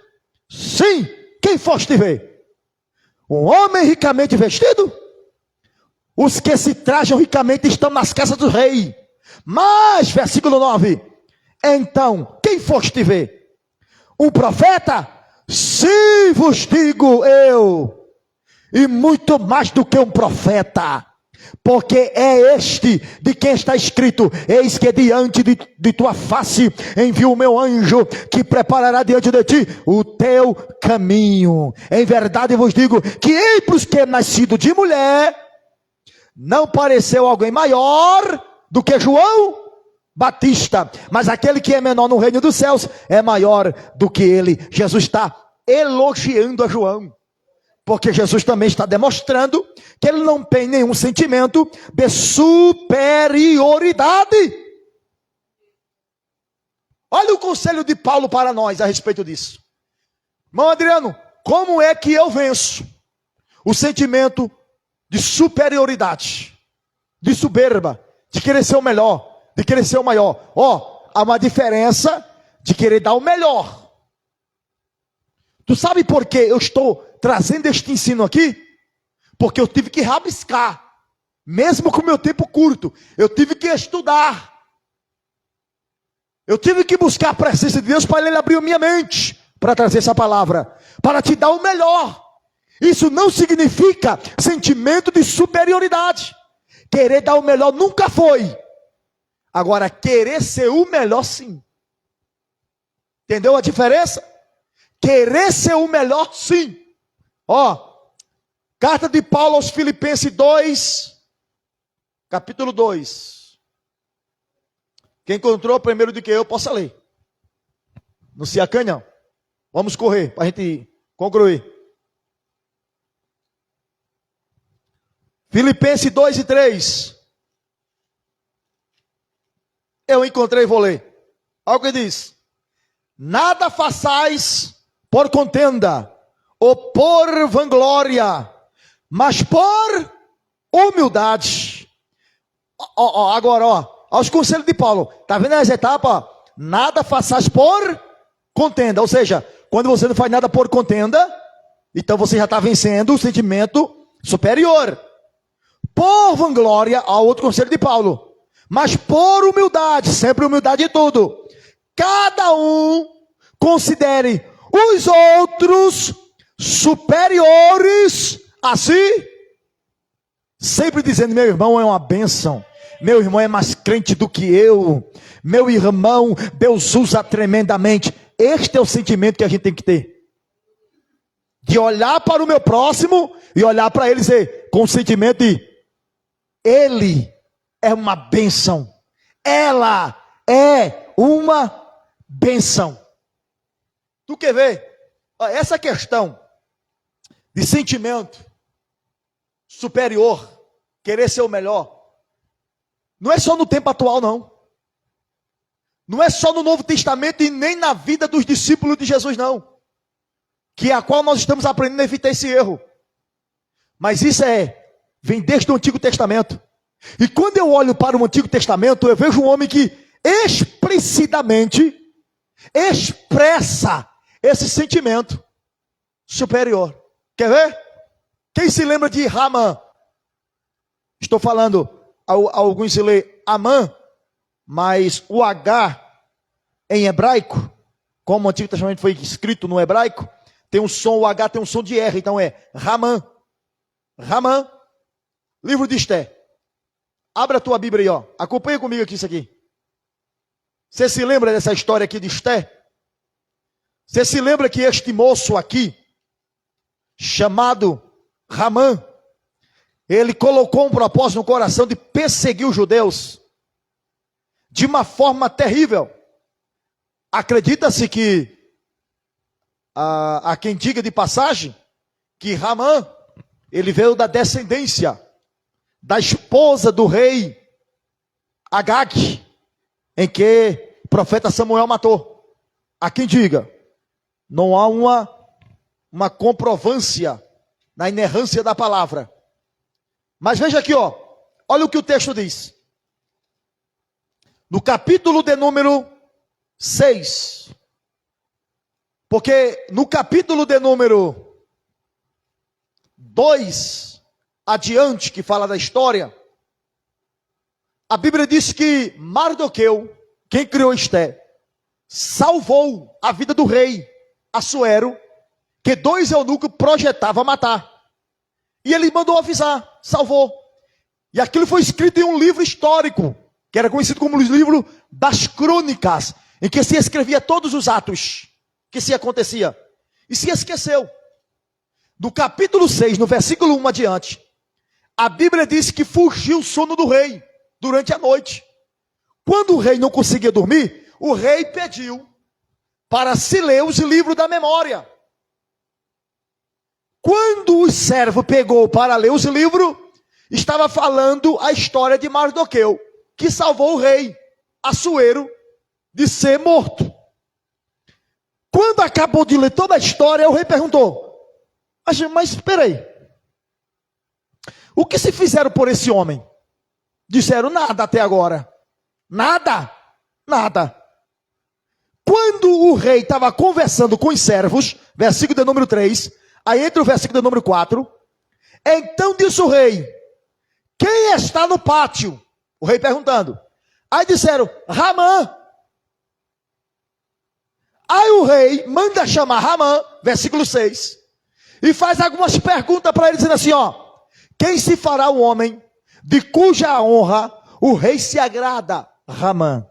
Sim. Quem foste ver? Um homem ricamente vestido? Os que se trajam ricamente estão nas casas do rei. Mas, versículo 9, então, quem foste ver? Um profeta? Sim, vos digo eu, e muito mais do que um profeta, porque é este de quem está escrito: eis que diante de tua face envio o meu anjo, que preparará diante de ti o teu caminho. Em verdade vos digo que entre os que é nascido de mulher, não pareceu alguém maior do que João Batista, mas aquele que é menor no reino dos céus é maior do que ele. Jesus está elogiando a João, porque Jesus também está demonstrando que ele não tem nenhum sentimento de superioridade. Olha o conselho de Paulo para nós a respeito disso. Irmão Adriano, como é que eu venço o sentimento de superioridade, de soberba, de querer ser o melhor, de querer ser o maior? Há uma diferença de querer dar o melhor. Tu sabe por que eu estou trazendo este ensino aqui? Porque eu tive que rabiscar, mesmo com o meu tempo curto, eu tive que estudar, eu tive que buscar a presença de Deus para Ele abrir a minha mente, para trazer essa palavra, para te dar o melhor. Isso não significa sentimento de superioridade. Querer dar o melhor nunca foi. Agora, querer ser o melhor, sim. Entendeu a diferença? Querer ser o melhor, sim. Carta de Paulo aos Filipenses 2, capítulo 2. Quem encontrou primeiro do que eu, possa ler. Não se acanhe, não. Vamos correr, para a gente concluir. Filipenses 2 e 3. Eu encontrei e vou ler. Olha o que diz: nada façais por contenda ou por vanglória, mas por humildade. Agora, aos conselhos de Paulo. Está vendo essa etapa? Nada façais por contenda. Ou seja, quando você não faz nada por contenda, então você já está vencendo o sentimento superior. Por vanglória, ao outro conselho de Paulo. Mas por humildade, sempre humildade em tudo. Cada um considere os outros superiores a si. Sempre dizendo: meu irmão é uma bênção. Meu irmão é mais crente do que eu. Meu irmão, Deus usa tremendamente. Este é o sentimento que a gente tem que ter. De olhar para o meu próximo e olhar para ele e dizer, com o sentimento de: ele é uma bênção. Ela é uma bênção. Tu quer ver? Essa questão de sentimento superior, querer ser o melhor, não é só no tempo atual, não. Não é só no Novo Testamento e nem na vida dos discípulos de Jesus, não. Que é a qual nós estamos aprendendo a evitar esse erro. Mas isso vem desde o Antigo Testamento. E quando eu olho para o Antigo Testamento, eu vejo um homem que explicitamente expressa esse sentimento superior. Quer ver? Quem se lembra de Ramã? Estou falando, alguns se lê Amã, mas o H em hebraico, como o Antigo Testamento foi escrito no hebraico, tem um som, o H tem um som de R, então é Ramã. Ramã, livro de Esté. Abra a tua Bíblia aí, acompanha comigo aqui isso aqui. Você se lembra dessa história aqui de Esté? Você se lembra que este moço aqui, chamado Ramã, ele colocou um propósito no coração de perseguir os judeus de uma forma terrível. Acredita-se que, a quem diga de passagem, que Ramã, ele veio da descendência da esposa do rei Agag, em que o profeta Samuel matou. Há quem diga, não há uma comprovância na inerrância da palavra. Mas veja aqui, olha o que o texto diz. No capítulo de número 6, Porque no capítulo de número 2, adiante, que fala da história, a Bíblia diz que Mardoqueu, quem criou Esté, salvou a vida do rei Assuero, que 2 eunucos projetavam matar. E ele mandou avisar, salvou. E aquilo foi escrito em um livro histórico, que era conhecido como o livro das crônicas, em que se escrevia todos os atos que se acontecia. E se esqueceu. Do capítulo 6, no versículo 1 adiante, a Bíblia diz que fugiu o sono do rei durante a noite. Quando o rei não conseguia dormir, o rei pediu para se ler os livros da memória. Quando o servo pegou para ler os livros, estava falando a história de Mardoqueu, que salvou o rei Assuero de ser morto. Quando acabou de ler toda a história, o rei perguntou: mas espera aí, o que se fizeram por esse homem? Disseram: nada até agora. Nada. Quando o rei estava conversando com os servos, versículo de número 3, aí entra o versículo de número 4, então disse o rei: quem está no pátio? O rei perguntando. Aí disseram: Ramã. Aí o rei manda chamar Ramã, versículo 6, e faz algumas perguntas para ele, dizendo assim, quem se fará o homem de cuja honra o rei se agrada? Ramã.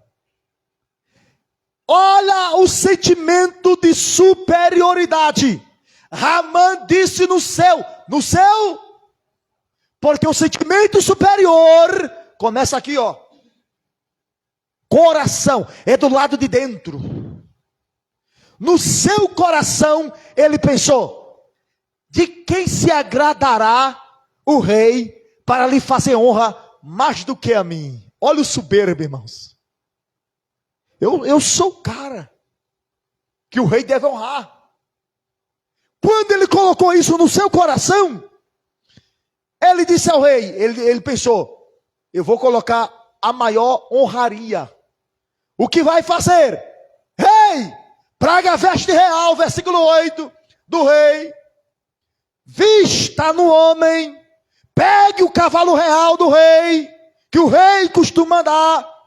Olha o sentimento de superioridade. Ramã disse no céu, porque o sentimento superior começa aqui, coração, é do lado de dentro. No seu coração, ele pensou: de quem se agradará o rei para lhe fazer honra mais do que a mim? Olha o soberbo, irmãos. Eu sou o cara que o rei deve honrar. Quando ele colocou isso no seu coração, ele disse ao rei, ele pensou: eu vou colocar a maior honraria. O que vai fazer? Rei, traga a veste real, versículo 8 do rei. Vista no homem, pegue o cavalo real do rei, que o rei costuma dar.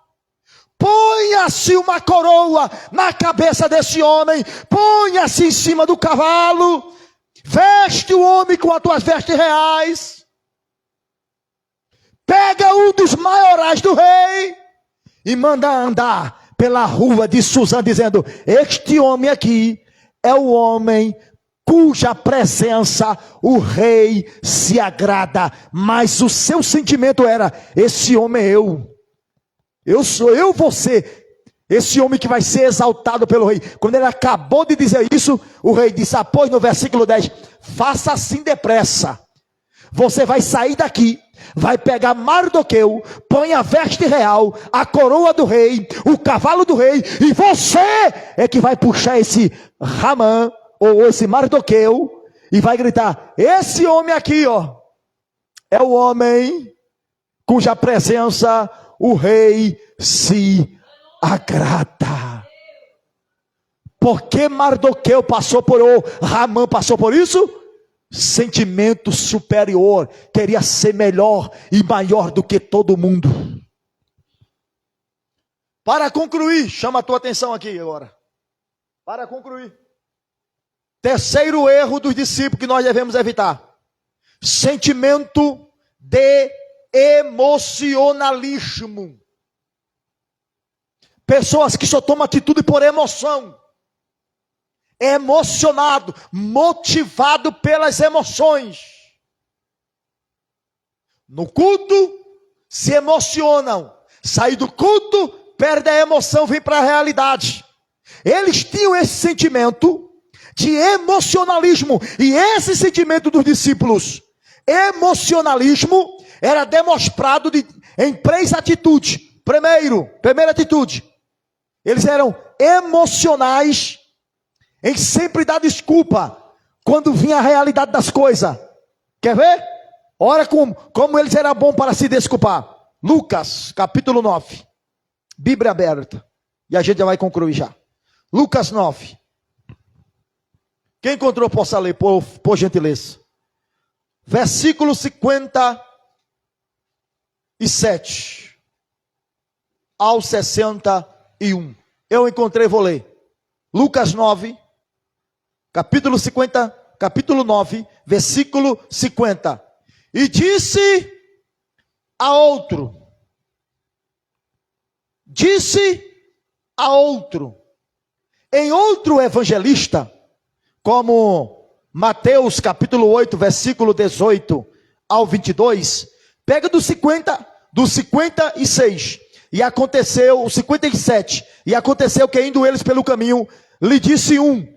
Ponha-se uma coroa na cabeça desse homem, ponha-se em cima do cavalo, veste o homem com as tuas vestes reais, pega um dos maiorais do rei e manda andar pela rua de Suzã, dizendo: este homem aqui é o homem cuja presença o rei se agrada. Mas o seu sentimento era: esse homem é eu sou eu, você, esse homem que vai ser exaltado pelo rei. Quando ele acabou de dizer isso, o rei disse, após no versículo 10, faça assim depressa, você vai sair daqui, vai pegar Mardoqueu, põe a veste real, a coroa do rei, o cavalo do rei, e você é que vai puxar esse Ramã, ou esse Mardoqueu, e vai gritar: esse homem aqui, é o homem cuja presença o rei se agrada. Porque Mardoqueu passou Ramã passou por isso? Sentimento superior, queria ser melhor e maior do que todo mundo. Para concluir, chama a tua atenção aqui agora. Para concluir. Terceiro erro dos discípulos que nós devemos evitar: sentimento de emocionalismo. Pessoas que só tomam atitude por emoção. Emocionado, motivado pelas emoções. No culto, se emocionam. Sair do culto, perde a emoção, vem para a realidade. Eles tinham esse sentimento de emocionalismo. E esse sentimento dos discípulos, emocionalismo, era demonstrado em 3 atitudes. Primeira atitude, eles eram emocionais em sempre dar desculpa quando vinha a realidade das coisas. Quer ver? Olha como eles eram bons para se desculpar. Lucas, capítulo 9. Bíblia aberta. E a gente já vai concluir já. Lucas 9. Quem encontrou, possa ler, por gentileza. Versículo 57 ao 61. Eu encontrei, vou ler. Lucas 9, capítulo 9, versículo 50. E disse a outro, em outro evangelista, como Mateus capítulo 8, versículo 18 ao 22, pega do 56, e aconteceu, o 57, e aconteceu que indo eles pelo caminho, lhe disse um,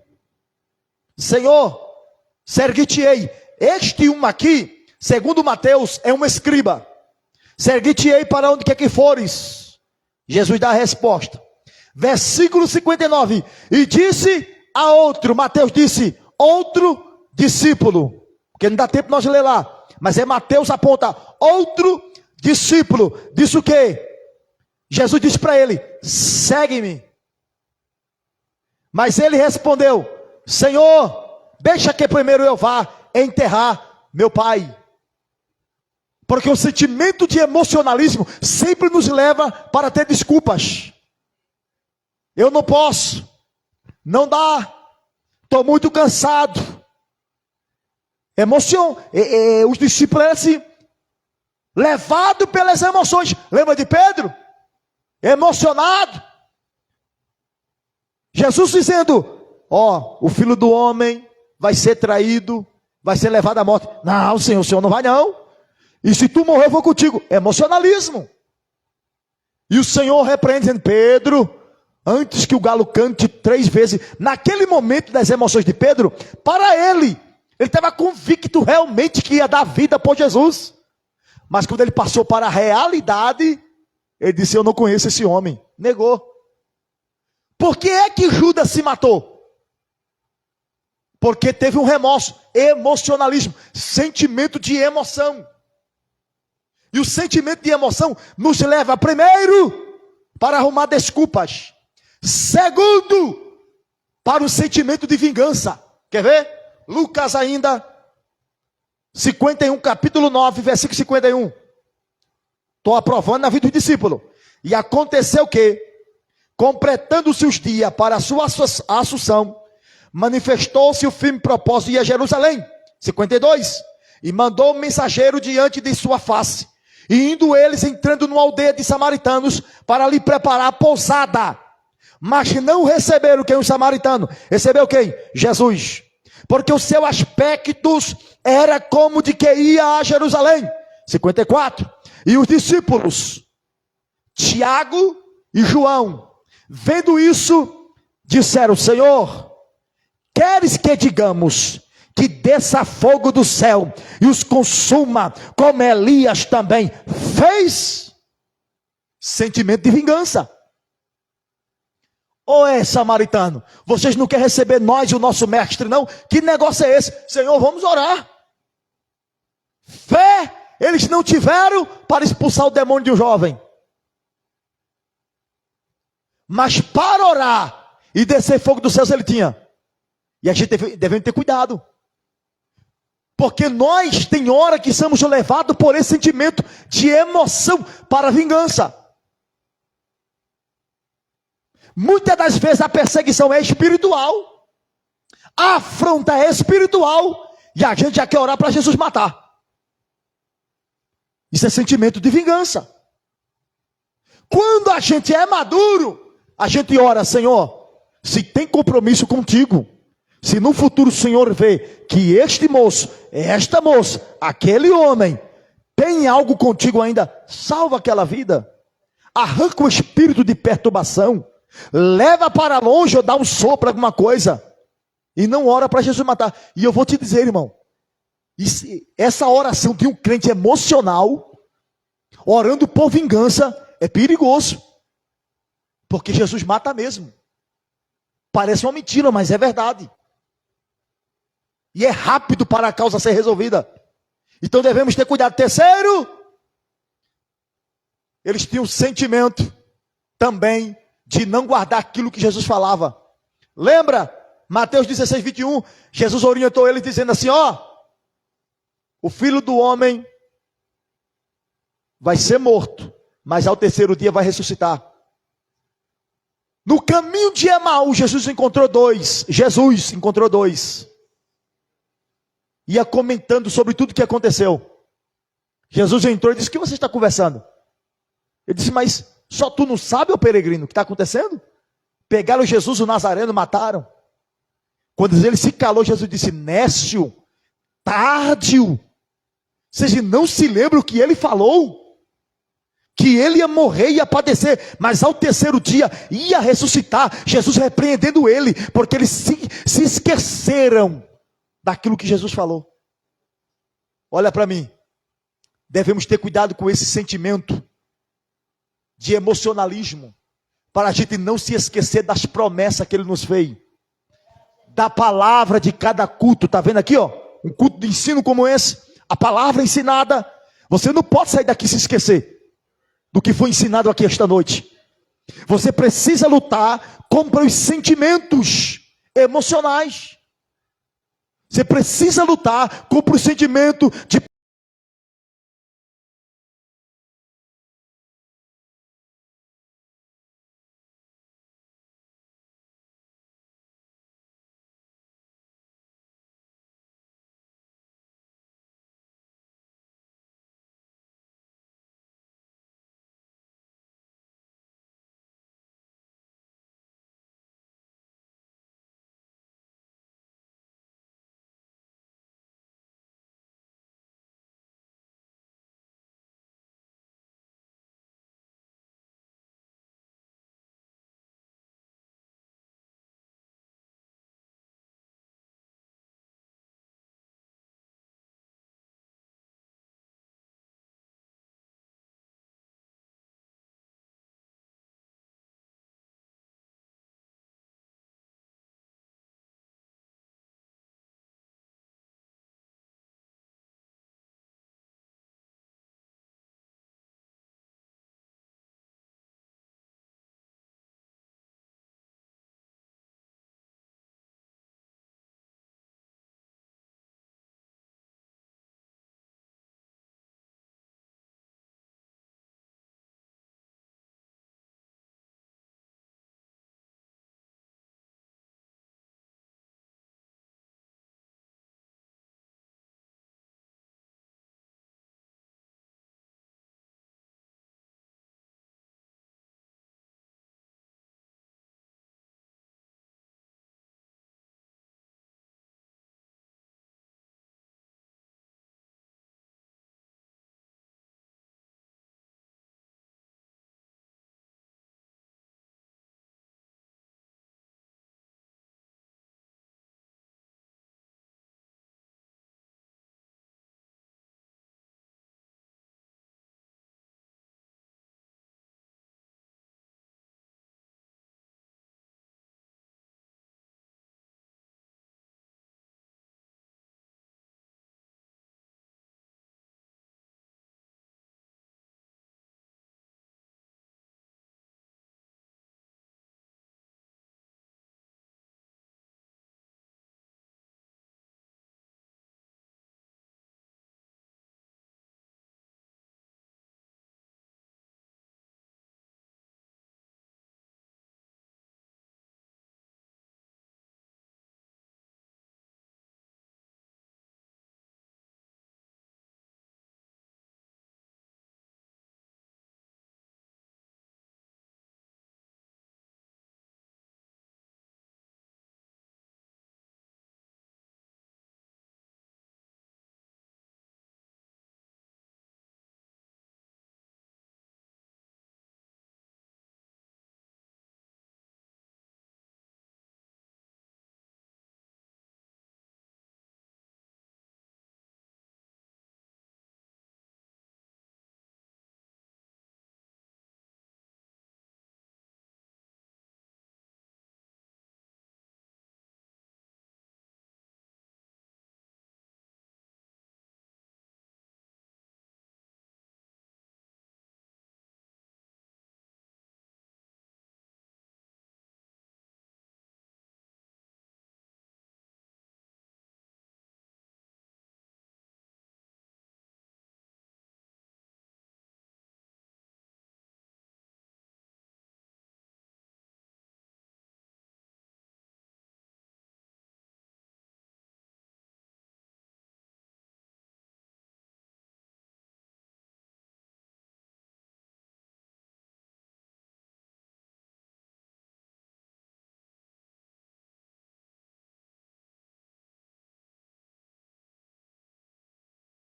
Senhor, sergui-te-ei. Este um aqui, segundo Mateus, é um escriba. Sergui-te-ei para onde quer que fores. Jesus dá a resposta. Versículo 59. E disse a outro, Mateus disse, outro discípulo. Porque não dá tempo nós ler lá. Mas é Mateus aponta, outro discípulo. Disse o quê? Jesus disse para ele, segue-me. Mas ele respondeu, Senhor, deixa que primeiro eu vá enterrar meu pai. Porque o sentimento de emocionalismo sempre nos leva para ter desculpas. Eu não posso, não dá, estou muito cansado. Os discípulos eram assim, levados pelas emoções. Lembra de Pedro? Emocionado. Jesus dizendo, o filho do homem vai ser traído, vai ser levado à morte. Não, Senhor, o Senhor não vai não. E se tu morrer, eu vou contigo. Emocionalismo. E o Senhor repreende, dizendo, Pedro, antes que o galo cante 3 vezes, naquele momento das emoções de Pedro, para ele estava convicto realmente que ia dar vida por Jesus. Mas quando ele passou para a realidade, ele disse, eu não conheço esse homem. Negou. Por que é que Judas se matou? Porque teve um remorso, emocionalismo, sentimento de emoção. E o sentimento de emoção nos leva, primeiro, para arrumar desculpas. Segundo, para o sentimento de vingança. Quer ver? Lucas ainda, 51, capítulo 9, versículo 51. Estou aprovando na vida do discípulo. E aconteceu que, completando-se os dias para a sua assunção, manifestou-se o firme propósito de ir a Jerusalém. 52. E mandou um mensageiro diante de sua face. E indo eles, entrando numa aldeia de samaritanos, para lhe preparar a pousada. Mas não receberam quem? O samaritano. Recebeu quem? Jesus. Porque o seu aspecto era como de que ia a Jerusalém. 54. E os discípulos, Tiago e João, vendo isso, disseram, Senhor, queres que digamos que desça fogo do céu e os consuma, como Elias também fez? Sentimento de vingança. Ou é samaritano? Vocês não querem receber nós e o nosso mestre, não? Que negócio é esse? Senhor, vamos orar. Fé eles não tiveram para expulsar o demônio de um jovem. Mas para orar e descer fogo dos céus ele tinha. E a gente deve ter cuidado. Porque nós tem hora que somos levados por esse sentimento de emoção para a vingança. Muitas das vezes a perseguição é espiritual. A afronta é espiritual. E a gente já quer orar para Jesus matar. Isso é sentimento de vingança. Quando a gente é maduro, a gente ora, Senhor, se tem compromisso contigo, se no futuro o Senhor vê que este moço, esta moça, aquele homem, tem algo contigo ainda, salva aquela vida. Arranca o espírito de perturbação, leva para longe ou dá um sopro, alguma coisa, e não ora para Jesus matar. E eu vou te dizer, irmão, essa oração de um crente emocional, orando por vingança, é perigoso. Porque Jesus mata mesmo. Parece uma mentira, mas é verdade. E é rápido para a causa ser resolvida. Então devemos ter cuidado. Terceiro, eles tinham o sentimento também de não guardar aquilo que Jesus falava. Lembra Mateus 16, 21, Jesus orientou ele dizendo assim, o Filho do Homem vai ser morto, mas ao terceiro dia vai ressuscitar. No caminho de Emaús, Jesus encontrou dois. Ia comentando sobre tudo o que aconteceu. Jesus entrou e disse, o que você está conversando? Ele disse, mas só tu não sabe, ô peregrino, o que está acontecendo? Pegaram Jesus, o Nazareno, mataram. Quando ele se calou, Jesus disse, nécio, tardio. Vocês não se lembram o que ele falou? Que ele ia morrer, ia padecer, mas ao terceiro dia ia ressuscitar. Jesus repreendendo ele, porque eles se esqueceram daquilo que Jesus falou. Olha para mim, devemos ter cuidado com esse sentimento de emocionalismo, para a gente não se esquecer das promessas que ele nos fez, da palavra de cada culto. Está vendo aqui, um culto de ensino como esse, a palavra ensinada, você não pode sair daqui e se esquecer do que foi ensinado aqui esta noite. Você precisa lutar contra os sentimentos emocionais. Você precisa lutar contra o sentimento de